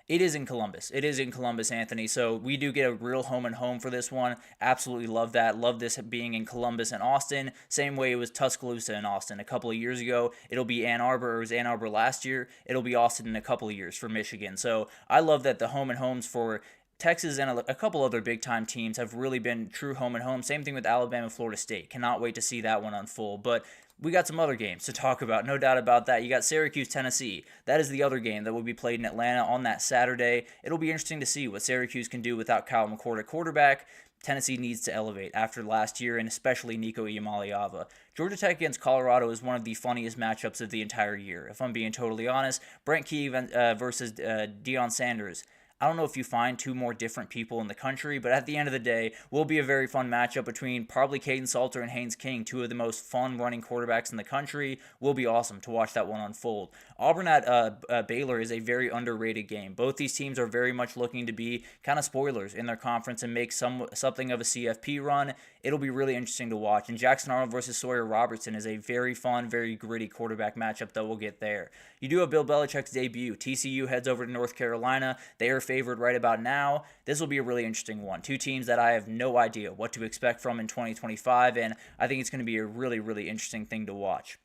It is in Columbus. It is in Columbus, Anthony. So we do get a real home and home for this one. Absolutely love that. Love this being in Columbus and Austin. Same way it was Tuscaloosa and Austin a couple of years ago. It'll be Ann Arbor. It was Ann Arbor last year. It'll be Austin in a couple of years for Michigan. So I love that the home and homes for Texas and a couple other big-time teams have really been true home and home. Same thing with Alabama, Florida State. Cannot wait to see that one unfold. But we got some other games to talk about, no doubt about that. You got Syracuse, Tennessee. That is the other game that will be played in Atlanta on that Saturday. It'll be interesting to see what Syracuse can do without Kyle McCord at quarterback. Tennessee needs to elevate after last year, and especially Nico Iamaleava. Georgia Tech against Colorado is one of the funniest matchups of the entire year. If I'm being totally honest, Brent Key versus Deion Sanders. I don't know if you find two more different people in the country, but at the end of the day, will be a very fun matchup between probably Caden Salter and Haynes King, two of the most fun running quarterbacks in the country. Will be awesome to watch that one unfold. Auburn at Baylor is a very underrated game. Both these teams are very much looking to be kind of spoilers in their conference and make something of a CFP run. It'll be really interesting to watch. And Jackson Arnold versus Sawyer Robertson is a very fun, very gritty quarterback matchup that we'll get there. You do have Bill Belichick's debut. TCU heads over to North Carolina. They are favored right about now. This will be a really interesting one. Two teams that I have no idea what to expect from in 2025, and I think it's going to be a really, really interesting thing to watch.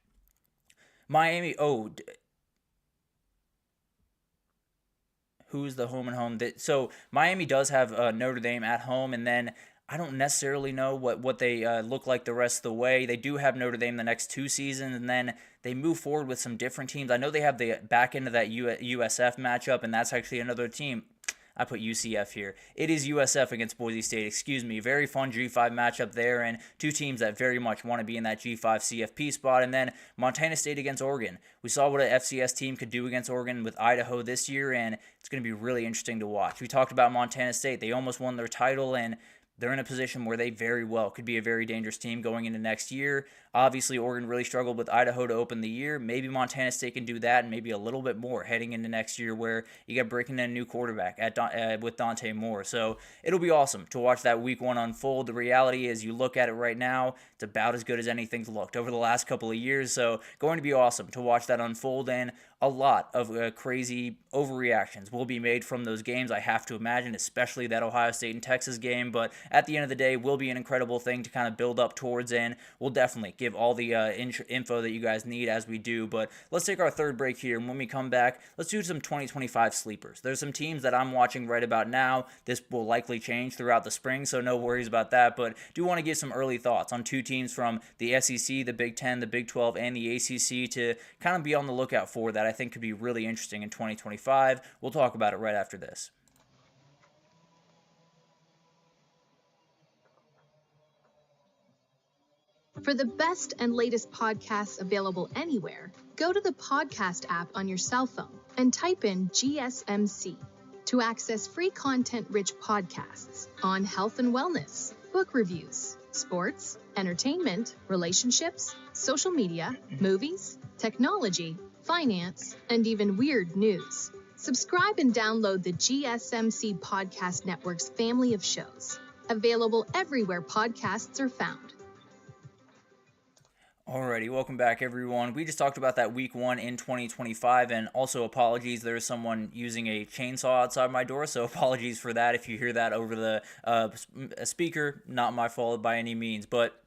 Miami, who's the home and home? So Miami does have Notre Dame at home, and then I don't necessarily know what they look like the rest of the way. They do have Notre Dame the next 2 seasons, and then they move forward with some different teams. I know they have the back end of that USF matchup, and that's actually another team. I put UCF here. It is USF against Boise State, excuse me. Very fun G5 matchup there, and two teams that very much want to be in that G5 CFP spot. And then Montana State against Oregon. We saw what an FCS team could do against Oregon with Idaho this year, and it's going to be really interesting to watch. We talked about Montana State. They almost won their title, and they're in a position where they very well could be a very dangerous team going into next year. Obviously, Oregon really struggled with Idaho to open the year. Maybe Montana State can do that and maybe a little bit more heading into next year where you got breaking in a new quarterback with Dante Moore. So it'll be awesome to watch that week 1 unfold. The reality is you look at it right now, it's about as good as anything's looked over the last couple of years. So going to be awesome to watch that unfold, and a lot of crazy overreactions will be made from those games, I have to imagine, especially that Ohio State and Texas game. But at the end of the day, will be an incredible thing to kind of build up towards, and we'll definitely give all the info that you guys need as we do. But let's take our third break here, and when we come back, let's do some 2025 sleepers. There's some teams that I'm watching right about now. This will likely change throughout the spring, so no worries about that, but do want to give some early thoughts on two teams from the SEC, the Big Ten, the Big 12, and the ACC to kind of be on the lookout for that I think could be really interesting in 2025. We'll talk about it right after this. For the best and latest podcasts available anywhere, go to the podcast app on your cell phone and type in GSMC to access free content-rich podcasts on health and wellness, book reviews, sports, entertainment, relationships, social media, movies, technology, finance, and even weird news. Subscribe and download the GSMC Podcast Network's family of shows, available everywhere podcasts are found. Alrighty, welcome back everyone. We just talked about that week 1 in 2025, and also apologies, there is someone using a chainsaw outside my door, so apologies for that if you hear that over the speaker. Not my fault by any means, but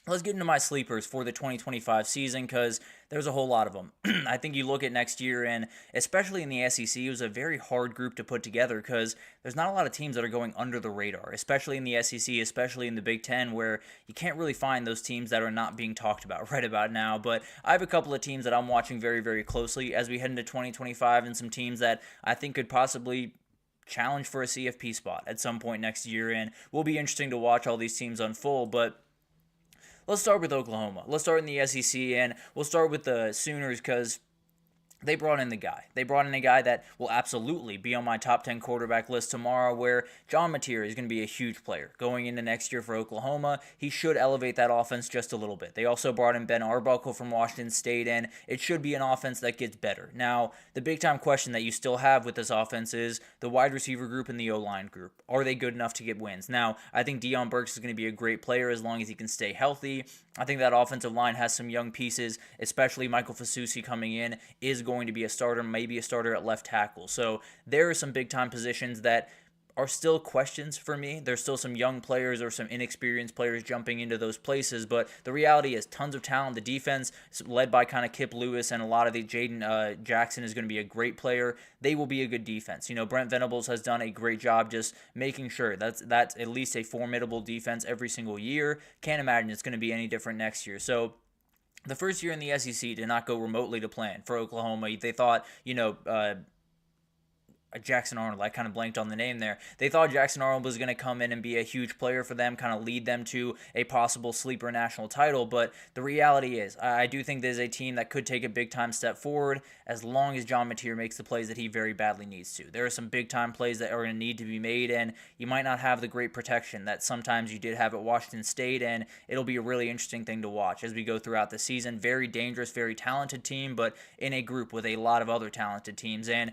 let's get into my sleepers for the 2025 season, because there's a whole lot of them. I think you look at next year, and especially in the SEC, it was a very hard group to put together because there's not a lot of teams that are going under the radar, especially in the SEC, especially in the Big Ten, where you can't really find those teams that are not being talked about right about now. But I have a couple of teams that I'm watching very, very closely as we head into 2025, and some teams that I think could possibly challenge for a CFP spot at some point next year, and will be interesting to watch all these teams unfold. But let's start with Oklahoma. Let's start in the SEC, and we'll start with the Sooners because they brought in the guy. They brought in a guy that will absolutely be on my top 10 quarterback list tomorrow, where John Mateer is going to be a huge player going into next year for Oklahoma. He should elevate that offense just a little bit. They also brought in Ben Arbuckle from Washington State, and it should be an offense that gets better. Now, the big-time question that you still have with this offense is the wide receiver group and the O-line group. Are they good enough to get wins? Now, I think Deion Burks is going to be a great player as long as he can stay healthy. I think that offensive line has some young pieces, especially Michael Fasusi coming in is going to be a starter, maybe a starter at left tackle. So there are some big-time positions that are still questions for me. There's still some young players or some inexperienced players jumping into those places, but the reality is tons of talent. The defense is led by kind of Kip Lewis, and a lot of the Jaden Jackson is going to be a great player. They will be a good defense. You know, Brent Venables has done a great job just making sure that's at least a formidable defense every single year. Can't imagine it's going to be any different next year. So the first year in the SEC did not go remotely to plan for Oklahoma. They thought, Jackson Arnold. I kind of blanked on the name there. They thought Jackson Arnold was going to come in and be a huge player for them, kind of lead them to a possible sleeper national title. But the reality is, I do think there's a team that could take a big-time step forward as long as John Mateer makes the plays that he very badly needs to. There are some big-time plays that are going to need to be made, and you might not have the great protection that sometimes you did have at Washington State, and it'll be a really interesting thing to watch as we go throughout the season. Very dangerous, very talented team, but in a group with a lot of other talented teams. And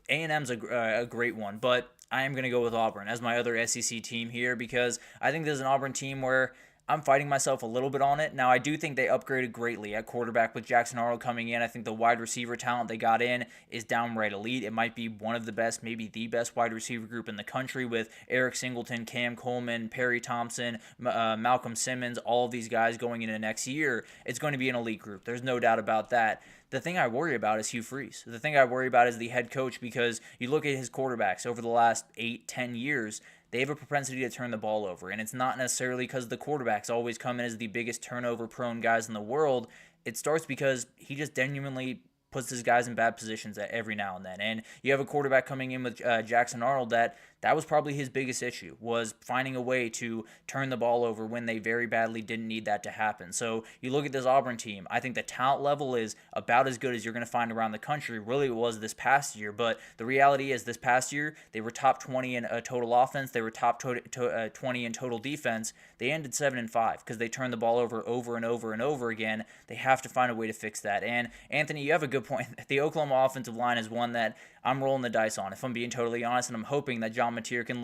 A&M's a great one, but I am going to go with Auburn as my other SEC team here because I think there's an Auburn team where I'm fighting myself a little bit on it. Now, I do think they upgraded greatly at quarterback with Jackson Arnold coming in. I think the wide receiver talent they got in is downright elite. It might be one of the best, maybe the best wide receiver group in the country with Eric Singleton, Cam Coleman, Perry Thompson, Malcolm Simmons, all of these guys going into next year. It's going to be an elite group. There's no doubt about that. The thing I worry about is Hugh Freeze. The thing I worry about is the head coach because you look at his quarterbacks over the last 8-10 years, they have a propensity to turn the ball over. And it's not necessarily because the quarterbacks always come in as the biggest turnover-prone guys in the world. It starts because he just genuinely puts his guys in bad positions every now and then. And you have a quarterback coming in with Jackson Arnold that was probably his biggest issue, was finding a way to turn the ball over when they very badly didn't need that to happen. So you look at this Auburn team, I think the talent level is about as good as you're going to find around the country. Really it was this past year, but the reality is this past year, they were top 20 in total offense. They were top 20 in total defense. They ended 7-5 because they turned the ball over and over and over again. They have to find a way to fix that. And Anthony, you have a good point. The Oklahoma offensive line is one that I'm rolling the dice on, if I'm being totally honest, and I'm hoping that John Mateer can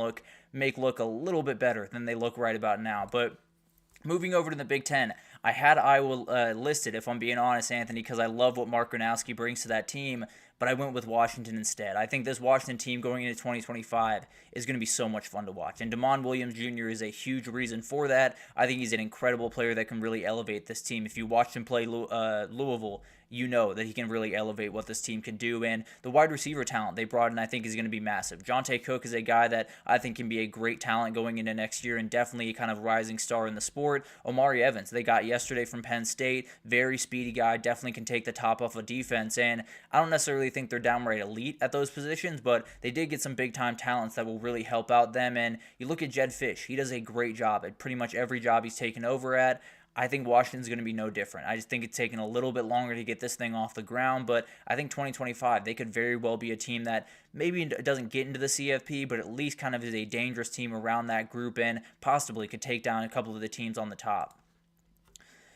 make look a little bit better than they look right about now. But moving over to the Big Ten, I had Iowa listed, if I'm being honest, Anthony, because I love what Mark Gronowski brings to that team, but I went with Washington instead. I think this Washington team going into 2025 is going to be so much fun to watch. And DeMond Williams Jr. is a huge reason for that. I think he's an incredible player that can really elevate this team. If you watched him play Louisville, you know that he can really elevate what this team can do. And the wide receiver talent they brought in, I think, is going to be massive. Jonte Cook is a guy that I think can be a great talent going into next year and definitely a kind of rising star in the sport. Omari Evans, they got yesterday from Penn State, very speedy guy, definitely can take the top off of defense. And I don't necessarily think they're downright elite at those positions, but they did get some big-time talents that will really help out them. And you look at Jed Fish, he does a great job at pretty much every job he's taken over at. I think Washington's going to be no different. I just think it's taken a little bit longer to get this thing off the ground, but I think 2025, they could very well be a team that maybe doesn't get into the CFP, but at least kind of is a dangerous team around that group and possibly could take down a couple of the teams on the top.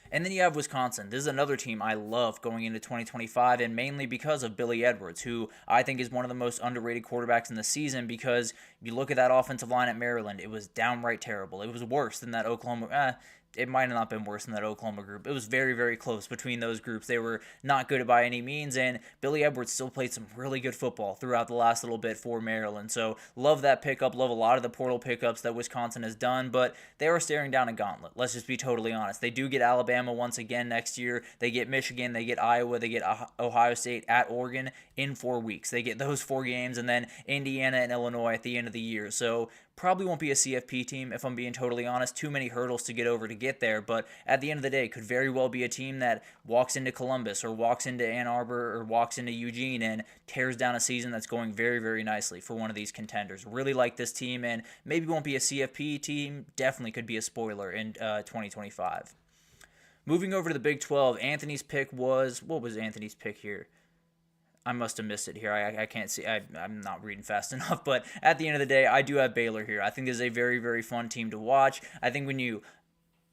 And then you have Wisconsin. This is another team I love going into 2025, and mainly because of Billy Edwards, who I think is one of the most underrated quarterbacks in the season because if you look at that offensive line at Maryland, it was downright terrible. It was worse than that Oklahoma. It might have not been worse than that Oklahoma group. It was very, very close between those groups. They were not good by any means, and Billy Edwards still played some really good football throughout the last little bit for Maryland. So love that pickup, love a lot of the portal pickups that Wisconsin has done, but they are staring down a gauntlet. Let's just be totally honest. They do get Alabama once again next year. They get Michigan, they get Iowa, they get Ohio State at Oregon in 4 weeks. They get those 4 games, and then Indiana and Illinois at the end of the year. So probably won't be a CFP team, if I'm being totally honest. Too many hurdles to get over to get there, but at the end of the day, could very well be a team that walks into Columbus or walks into Ann Arbor or walks into Eugene and tears down a season that's going very, very nicely for one of these contenders. Really like this team, and maybe won't be a CFP team, definitely could be a spoiler in 2025. Moving over to the Big 12, Anthony's pick was, what was Anthony's pick here? I must have missed it here. I can't see. I'm not reading fast enough. But at the end of the day, I do have Baylor here. I think this is a very, very fun team to watch. I think when you...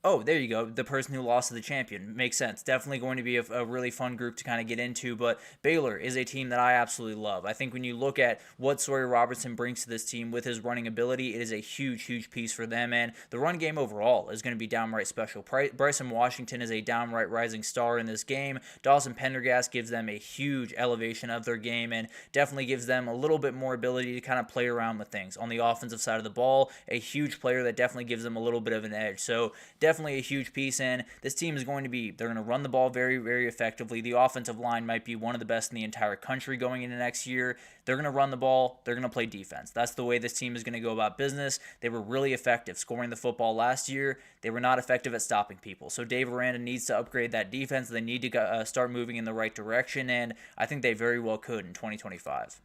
Oh, there you go. The person who lost to the champion. Makes sense. Definitely going to be a really fun group to kind of get into, but Baylor is a team that I absolutely love. I think when you look at what Sawyer Robertson brings to this team with his running ability, it is a huge, huge piece for them, and the run game overall is going to be downright special. Bryson Washington is a downright rising star in this game. Dawson Pendergast gives them a huge elevation of their game and definitely gives them a little bit more ability to kind of play around with things. On the offensive side of the ball, a huge player that definitely gives them a little bit of an edge. So definitely a huge piece, and this team is going to be, they're going to run the ball very, very effectively. The offensive line might be one of the best in the entire country going into next year. They're going to run the ball. They're going to play defense. That's the way this team is going to go about business. They were really effective scoring the football last year. They were not effective at stopping people. So Dave Aranda needs to upgrade that defense. They need to start moving in the right direction, and I think they very well could in 2025.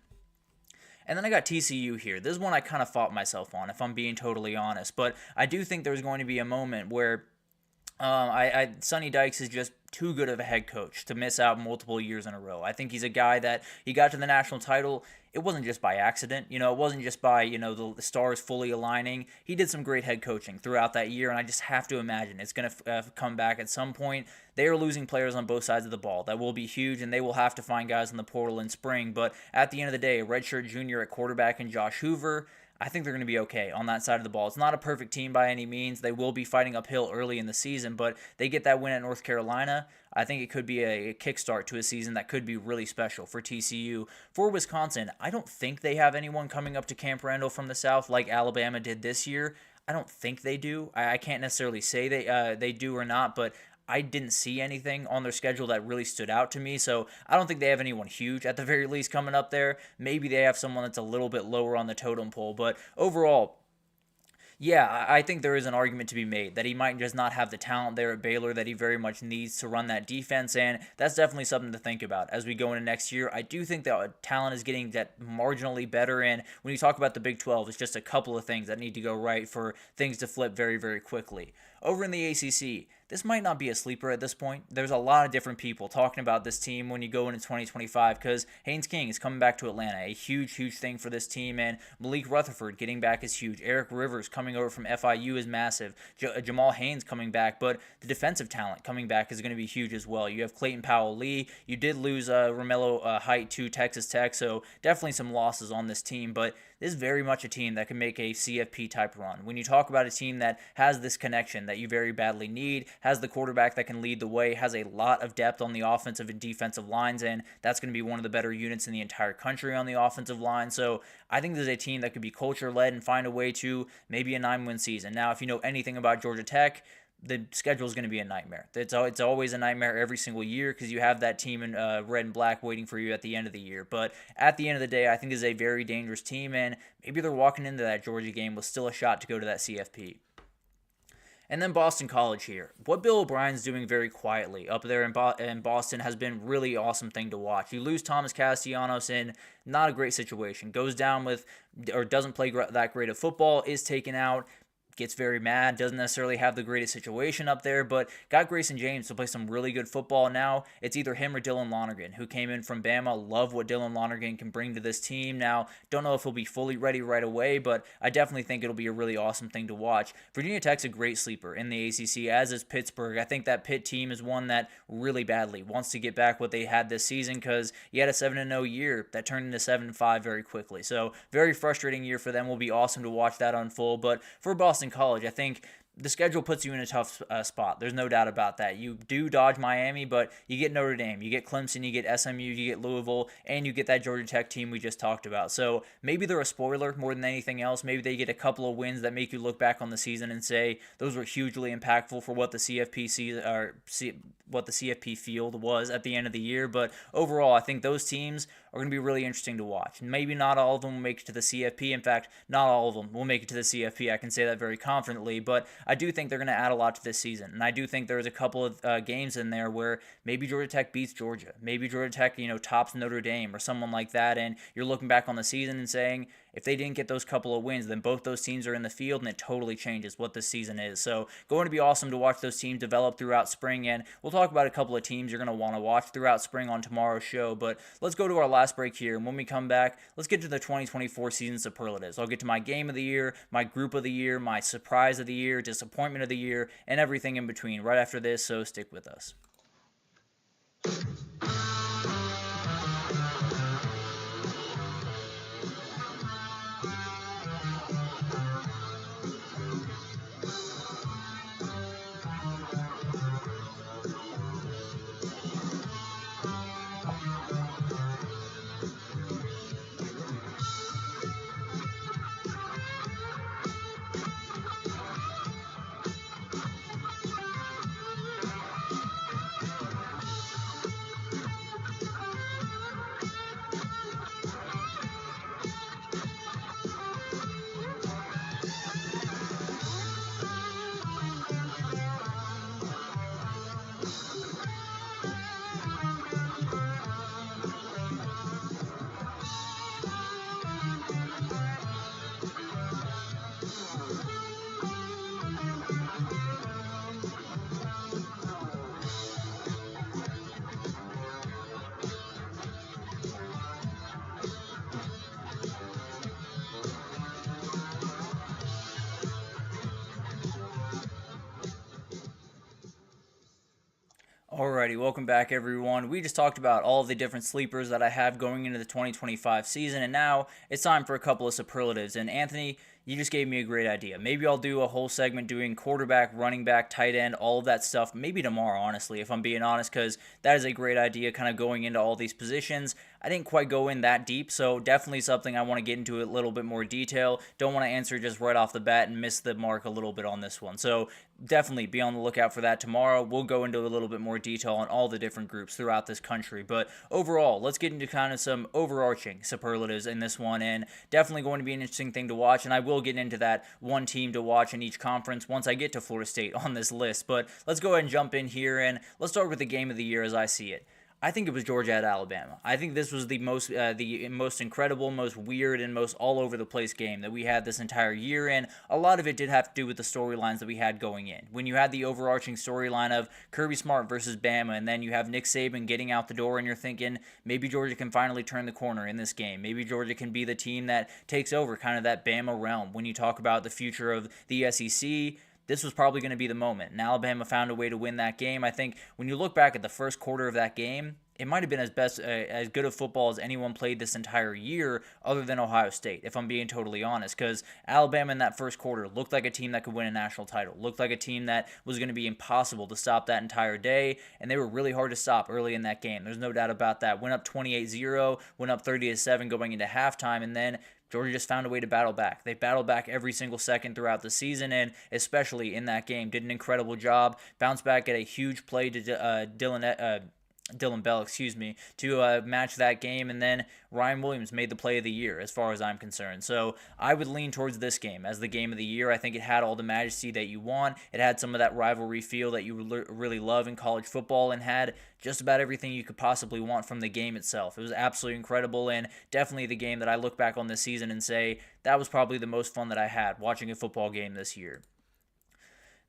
And then I got TCU here. This is one I kind of fought myself on, if I'm being totally honest. But I do think there's going to be a moment where Sonny Dykes is just too good of a head coach to miss out multiple years in a row. I think he's a guy that he got to the national title. It wasn't just by accident. It wasn't just by, the stars fully aligning. He did some great head coaching throughout that year, and I just have to imagine it's going to come back at some point. They are losing players on both sides of the ball. That will be huge, and they will have to find guys in the portal in spring. But at the end of the day, a redshirt junior at quarterback in Josh Hoover, I think they're going to be okay on that side of the ball. It's not a perfect team by any means. They will be fighting uphill early in the season, but they get that win at North Carolina. I think it could be a kickstart to a season that could be really special for TCU. For Wisconsin, I don't think they have anyone coming up to Camp Randall from the South like Alabama did this year. I don't think they do. I can't necessarily say they do or not, but I didn't see anything on their schedule that really stood out to me, so I don't think they have anyone huge at the very least coming up there. Maybe they have someone that's a little bit lower on the totem pole, but overall, yeah, I think there is an argument to be made that he might just not have the talent there at Baylor that he very much needs to run that defense, and that's definitely something to think about as we go into next year. I do think that talent is getting that marginally better, and when you talk about the Big 12, it's just a couple of things that need to go right for things to flip very, very quickly. Over in the ACC, this might not be a sleeper at this point. There's a lot of different people talking about this team when you go into 2025 because Haynes King is coming back to Atlanta, a huge, huge thing for this team, and Malik Rutherford getting back is huge. Eric Rivers coming over from FIU is massive. Jamal Haynes coming back, but the defensive talent coming back is going to be huge as well. You have Clayton Powell-Lee. You did lose Romello Height to Texas Tech, so definitely some losses on this team, but this is very much a team that can make a CFP type run. When you talk about a team that has this connection that you very badly need, has the quarterback that can lead the way, has a lot of depth on the offensive and defensive lines, and that's going to be one of the better units in the entire country on the offensive line. So I think this is a team that could be culture-led and find a way to maybe a 9-win season. Now, if you know anything about Georgia Tech, the schedule is going to be a nightmare. It's always a nightmare every single year because you have that team in red and black waiting for you at the end of the year. But at the end of the day, I think this is a very dangerous team, and maybe they're walking into that Georgia game with still a shot to go to that CFP. And then Boston College here. What Bill O'Brien's doing very quietly up there in Boston has been really awesome thing to watch. You lose Thomas Castellanos in not a great situation. Goes down with, or doesn't play that great of football, is taken out, gets very mad, doesn't necessarily have the greatest situation up there, but got Grayson James to play some really good football. Now it's either him or Dylan Lonergan, who came in from Bama. Love what Dylan Lonergan can bring to this team. Now, don't know if he'll be fully ready right away, but I definitely think it'll be a really awesome thing to watch. Virginia Tech's a great sleeper in the ACC, as is Pittsburgh. I think that Pitt team is one that really badly wants to get back what they had this season because you had a 7-0 year that turned into 7-5 very quickly. So very frustrating year for them. Will be awesome to watch that unfold, but for Boston College, I think the schedule puts you in a tough spot. There's no doubt about that. You do dodge Miami, but you get Notre Dame, you get Clemson, you get SMU, you get Louisville, and you get that Georgia Tech team we just talked about. So maybe they're a spoiler more than anything else. Maybe they get a couple of wins that make you look back on the season and say those were hugely impactful for what the CFP field was at the end of the year. But overall, I think those teams are going to be really interesting to watch. Maybe not all of them will make it to the CFP. In fact, not all of them will make it to the CFP. I can say that very confidently, but I do think they're going to add a lot to this season. And I do think there's a couple of games in there where maybe Georgia Tech beats Georgia. Maybe Georgia Tech, tops Notre Dame or someone like that. And you're looking back on the season and saying, if they didn't get those couple of wins, then both those teams are in the field, and it totally changes what this season is. So going to be awesome to watch those teams develop throughout spring, and we'll talk about a couple of teams you're going to want to watch throughout spring on tomorrow's show. But let's go to our last break here, and when we come back, let's get to the 2024 season superlatives. I'll get to my game of the year, my group of the year, my surprise of the year, disappointment of the year, and everything in between right after this, so stick with us. Alrighty, welcome back everyone. We just talked about all of the different sleepers that I have going into the 2025 season, and now it's time for a couple of superlatives. And Anthony, you just gave me a great idea. Maybe I'll do a whole segment doing quarterback, running back, tight end, all of that stuff, maybe tomorrow, honestly, if I'm being honest, because that is a great idea, kind of going into all these positions. I didn't quite go in that deep, so definitely something I want to get into a little bit more detail. Don't want to answer just right off the bat and miss the mark a little bit on this one. So definitely be on the lookout for that tomorrow. We'll go into a little bit more detail on all the different groups throughout this country. But overall, let's get into kind of some overarching superlatives in this one, and definitely going to be an interesting thing to watch. And I will get into that one team to watch in each conference once I get to Florida State on this list. But let's go ahead and jump in here, and let's start with the game of the year as I see it. I think it was Georgia at Alabama. I think this was the most incredible, most weird, and most all over the place game that we had this entire year, and a lot of it did have to do with the storylines that we had going in. When you had the overarching storyline of Kirby Smart versus Bama, and then you have Nick Saban getting out the door, and you're thinking maybe Georgia can finally turn the corner in this game. Maybe Georgia can be the team that takes over kind of that Bama realm. When you talk about the future of the SEC, this was probably going to be the moment, and Alabama found a way to win that game. I think when you look back at the first quarter of that game, it might have been as good of football as anyone played this entire year other than Ohio State, if I'm being totally honest, because Alabama in that first quarter looked like a team that could win a national title, looked like a team that was going to be impossible to stop that entire day, and they were really hard to stop early in that game. There's no doubt about that. Went up 28-0, went up 30-7 going into halftime, and then Georgia just found a way to battle back. They battled back every single second throughout the season, and especially in that game, did an incredible job. Bounced back at a huge play to Dylan Bell, to match that game, and then Ryan Williams made the play of the year as far as I'm concerned. So I would lean towards this game as the game of the year. I think it had all the majesty that you want. It had some of that rivalry feel that you really love in college football, and had just about everything you could possibly want from the game itself. It was absolutely incredible, and definitely the game that I look back on this season and say that was probably the most fun that I had watching a football game this year.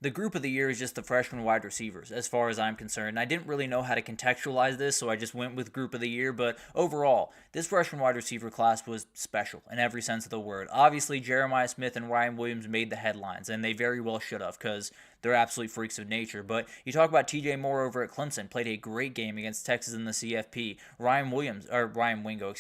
The group of the year is just the freshman wide receivers, as far as I'm concerned. I didn't really know how to contextualize this, so I just went with group of the year, but overall, this freshman wide receiver class was special in every sense of the word. Obviously, Jeremiah Smith and Ryan Williams made the headlines, and they very well should have, because they're absolute freaks of nature. But you talk about TJ Moore over at Clemson, played a great game against Texas in the CFP. Ryan Wingo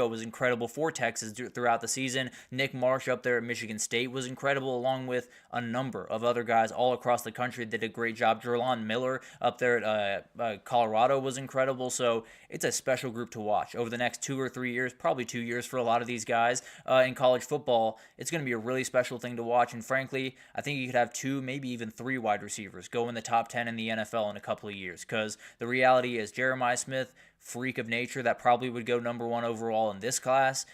was incredible for Texas throughout the season. Nick Marsh up there at Michigan State was incredible, along with a number of other guys all across the country that did a great job. Jerlon Miller up there at Colorado was incredible. So it's a special group to watch over the next 2 or 3 years, probably 2 years for a lot of these guys in college football. It's going to be a really special thing to watch, and frankly, I think you could have 2, maybe even 3 wide receivers go in the top 10 in the NFL in a couple of years, because the reality is Jeremiah Smith, freak of nature that probably would go number 1 overall in this class,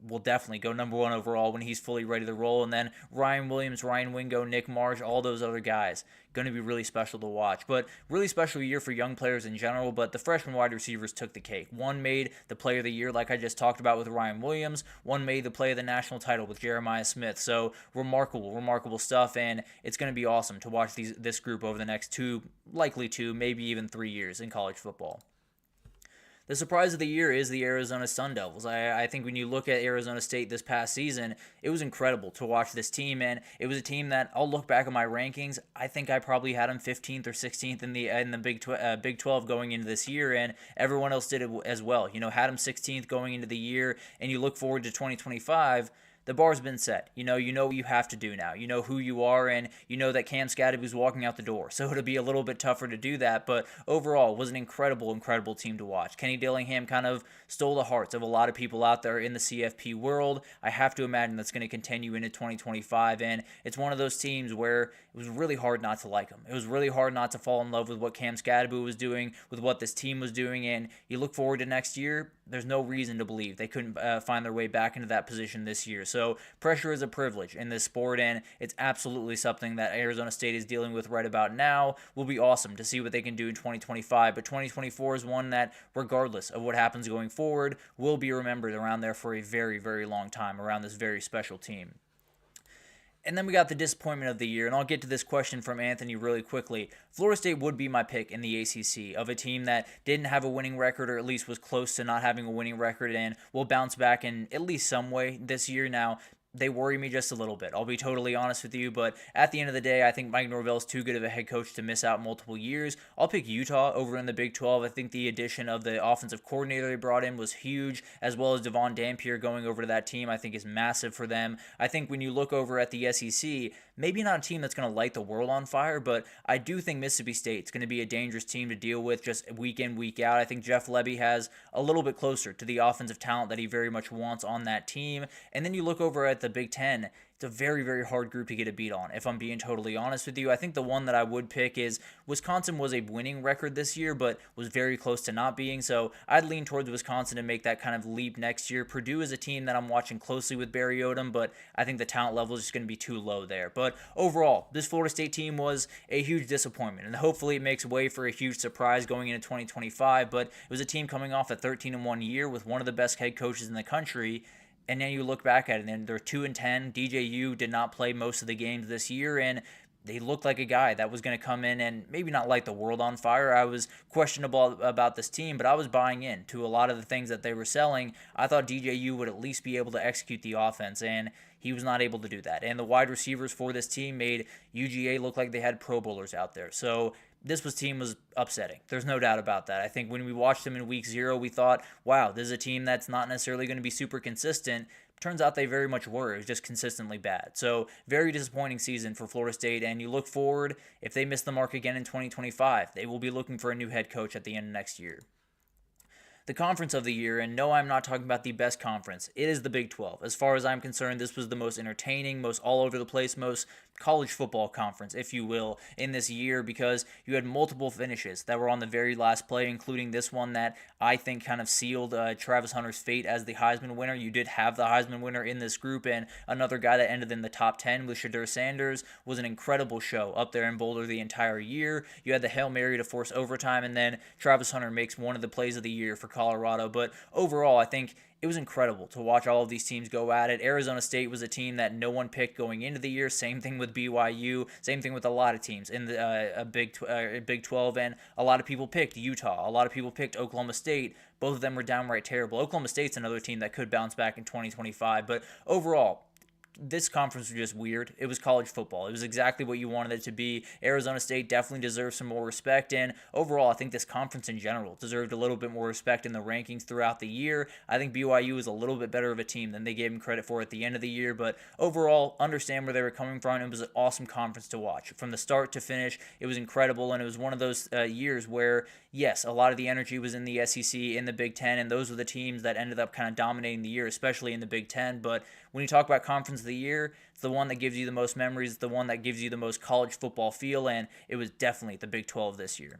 will definitely go number 1 overall when he's fully ready to roll. And then Ryan Williams, Ryan Wingo, Nick Marsh, all those other guys, going to be really special to watch. But really special year for young players in general, but the freshman wide receivers took the cake. One made the play of the year, like I just talked about with Ryan Williams. One made the play of the national title with Jeremiah Smith. So remarkable stuff, and it's going to be awesome to watch this group over the next 2, maybe even 3 years in college football. The surprise of the year is the Arizona Sun Devils. I think when you look at Arizona State this past season, it was incredible to watch this team, and it was a team that I'll look back at my rankings. I think I probably had them 15th or 16th in the Big 12 going into this year, and everyone else did it as well. You know, had them 16th going into the year, and you look forward to 2025. The bar's been set. You know what you have to do now. You know who you are, and you know that Cam Skatteboo's walking out the door. So it'll be a little bit tougher to do that, but overall, it was an incredible team to watch. Kenny Dillingham kind of stole the hearts of a lot of people out there in the CFP world. I have to imagine that's going to continue into 2025, and it's one of those teams where it was really hard not to like him. It was really hard not to fall in love with what Cam Skatteboo was doing, with what this team was doing, and you look forward to next year, there's no reason to believe they couldn't find their way back into that position this year. So pressure is a privilege in this sport, and it's absolutely something that Arizona State is dealing with right about now. Will be awesome to see what they can do in 2025, but 2024 is one that, regardless of what happens going forward, will be remembered around there for a very, very long time around this very special team. And then we got the disappointment of the year, and I'll get to this question from Anthony really quickly. Florida State would be my pick in the ACC of a team that didn't have a winning record, or at least was close to not having a winning record, and will bounce back in at least some way this year. Now, they worry me just a little bit. I'll be totally honest with you, but at the end of the day, I think Mike Norvell's too good of a head coach to miss out multiple years. I'll pick Utah over in the Big 12. I think the addition of the offensive coordinator they brought in was huge, as well as Devon Dampier going over to that team, I think is massive for them. I think when you look over at the SEC, maybe not a team that's going to light the world on fire, but I do think Mississippi State's going to be a dangerous team to deal with just week in, week out. I think Jeff Lebby has a little bit closer to the offensive talent that he very much wants on that team. And then you look over at the Big Ten, it's a very, very hard group to get a beat on, if I'm being totally honest with you. I think the one that I would pick is Wisconsin was a winning record this year, but was very close to not being, so I'd lean towards Wisconsin to make that kind of leap next year. Purdue is a team that I'm watching closely with Barry Odom, but I think the talent level is just going to be too low there. But overall, this Florida State team was a huge disappointment, and hopefully it makes way for a huge surprise going into 2025, but it was a team coming off a 13-1 year with one of the best head coaches in the country. And then you look back at it, and they're 2-10. DJU did not play most of the games this year, and they looked like a guy that was going to come in and maybe not light the world on fire. I was questionable about this team, but I was buying in to a lot of the things that they were selling. I thought DJU would at least be able to execute the offense, and he was not able to do that. And the wide receivers for this team made UGA look like they had Pro Bowlers out there. So this team was upsetting. There's no doubt about that. I think when we watched them in week 0, we thought, wow, this is a team that's not necessarily going to be super consistent. Turns out they very much were. It was just consistently bad. So very disappointing season for Florida State, and you look forward, if they miss the mark again in 2025, they will be looking for a new head coach at the end of next year. The conference of the year, and no, I'm not talking about the best conference. It is the Big 12. As far as I'm concerned, this was the most entertaining, most all over the place, most college football conference, if you will, in this year, because you had multiple finishes that were on the very last play, including this one that I think kind of sealed Travis Hunter's fate as the Heisman winner. You did have the Heisman winner in this group, and another guy that ended in the top 10 with Shedeur Sanders was an incredible show up there in Boulder the entire year. You had the Hail Mary to force overtime, and then Travis Hunter makes one of the plays of the year for Colorado. But overall, I think it was incredible to watch all of these teams go at it. Arizona State was a team that no one picked going into the year. Same thing with BYU. Same thing with a lot of teams in the Big 12. And a lot of people picked Utah. A lot of people picked Oklahoma State. Both of them were downright terrible. Oklahoma State's another team that could bounce back in 2025. But overall, this conference was just weird. It was college football. It was exactly what you wanted it to be. Arizona State definitely deserves some more respect, and overall, I think this conference in general deserved a little bit more respect in the rankings throughout the year. I think BYU is a little bit better of a team than they gave them credit for at the end of the year, but overall, understand where they were coming from. It was an awesome conference to watch. From the start to finish, it was incredible, and it was one of those years where, yes, a lot of the energy was in the SEC, in the Big Ten, and those were the teams that ended up kind of dominating the year, especially in the Big Ten, but when you talk about conference of the year, it's the one that gives you the most memories, it's the one that gives you the most college football feel, and it was definitely the Big 12 this year.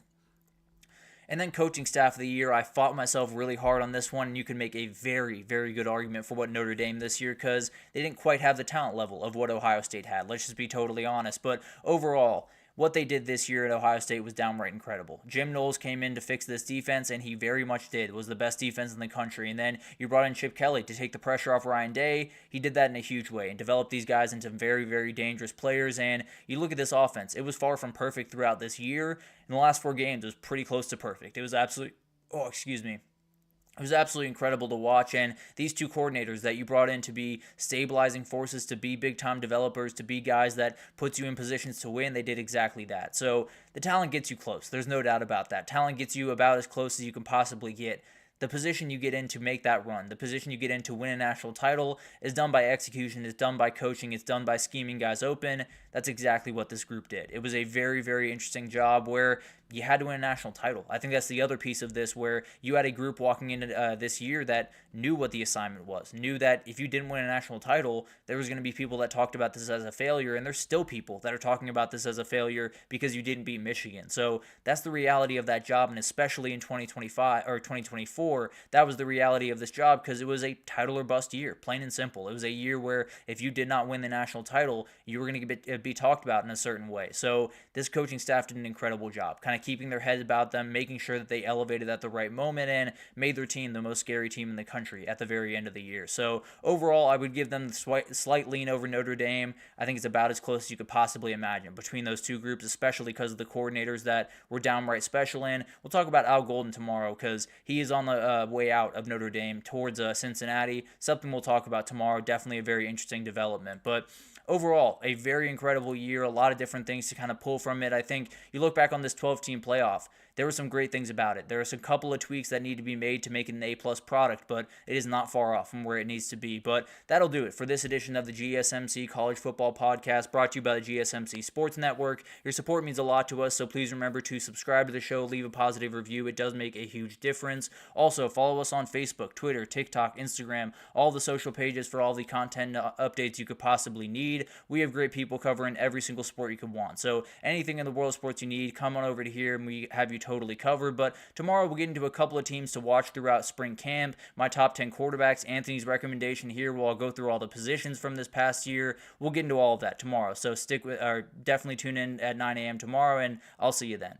And then coaching staff of the year, I fought myself really hard on this one, and you can make a very, very good argument for what Notre Dame this year, because they didn't quite have the talent level of what Ohio State had. Let's just be totally honest. But overall, what they did this year at Ohio State was downright incredible. Jim Knowles came in to fix this defense, and he very much did. It was the best defense in the country. And then you brought in Chip Kelly to take the pressure off Ryan Day. He did that in a huge way and developed these guys into very, very dangerous players. And you look at this offense, it was far from perfect throughout this year. In the last 4 games, it was pretty close to perfect. It was absolutely, it was absolutely incredible to watch, and these two coordinators that you brought in to be stabilizing forces, to be big-time developers, to be guys that puts you in positions to win, they did exactly that. So the talent gets you close. There's no doubt about that. Talent gets you about as close as you can possibly get. The position you get in to make that run, the position you get in to win a national title is done by execution, is done by coaching, it's done by scheming guys open. That's exactly what this group did. It was a very, very interesting job where you had to win a national title. I think that's the other piece of this, where you had a group walking into this year that knew what the assignment was, knew that if you didn't win a national title, there was going to be people that talked about this as a failure, and there's still people that are talking about this as a failure because you didn't beat Michigan. So that's the reality of that job, and especially in 2025 or 2024, that was the reality of this job, because it was a title or bust year, plain and simple. It was a year where if you did not win the national title, you were going to be talked about in a certain way. So this coaching staff did an incredible job, kind of of keeping their heads about them, making sure that they elevated at the right moment and made their team the most scary team in the country at the very end of the year. So overall, I would give them the slight lean over Notre Dame. I think it's about as close as you could possibly imagine between those two groups, especially because of the coordinators that were downright special in. We'll talk about Al Golden tomorrow because he is on the way out of Notre Dame towards Cincinnati. Something we'll talk about tomorrow. Definitely a very interesting development. But overall, a very incredible year. A lot of different things to kind of pull from it. I think you look back on this 12-team playoff, there were some great things about it. There are some couple of tweaks that need to be made to make it an A-plus product, but it is not far off from where it needs to be. But that'll do it for this edition of the GSMC College Football Podcast, brought to you by the GSMC Sports Network. Your support means a lot to us, so please remember to subscribe to the show, leave a positive review. It does make a huge difference. Also, follow us on Facebook, Twitter, TikTok, Instagram, all the social pages for all the content updates you could possibly need. We have great people covering every single sport you could want. So anything in the world of sports you need, come on over to here and we have you totally covered. But tomorrow we'll get into a couple of teams to watch throughout spring camp, my top 10 quarterbacks, Anthony's recommendation here where I'll go through all the positions from this past year. We'll get into all of that tomorrow. So definitely tune in at 9 a.m. tomorrow, and I'll see you then.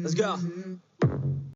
Let's go.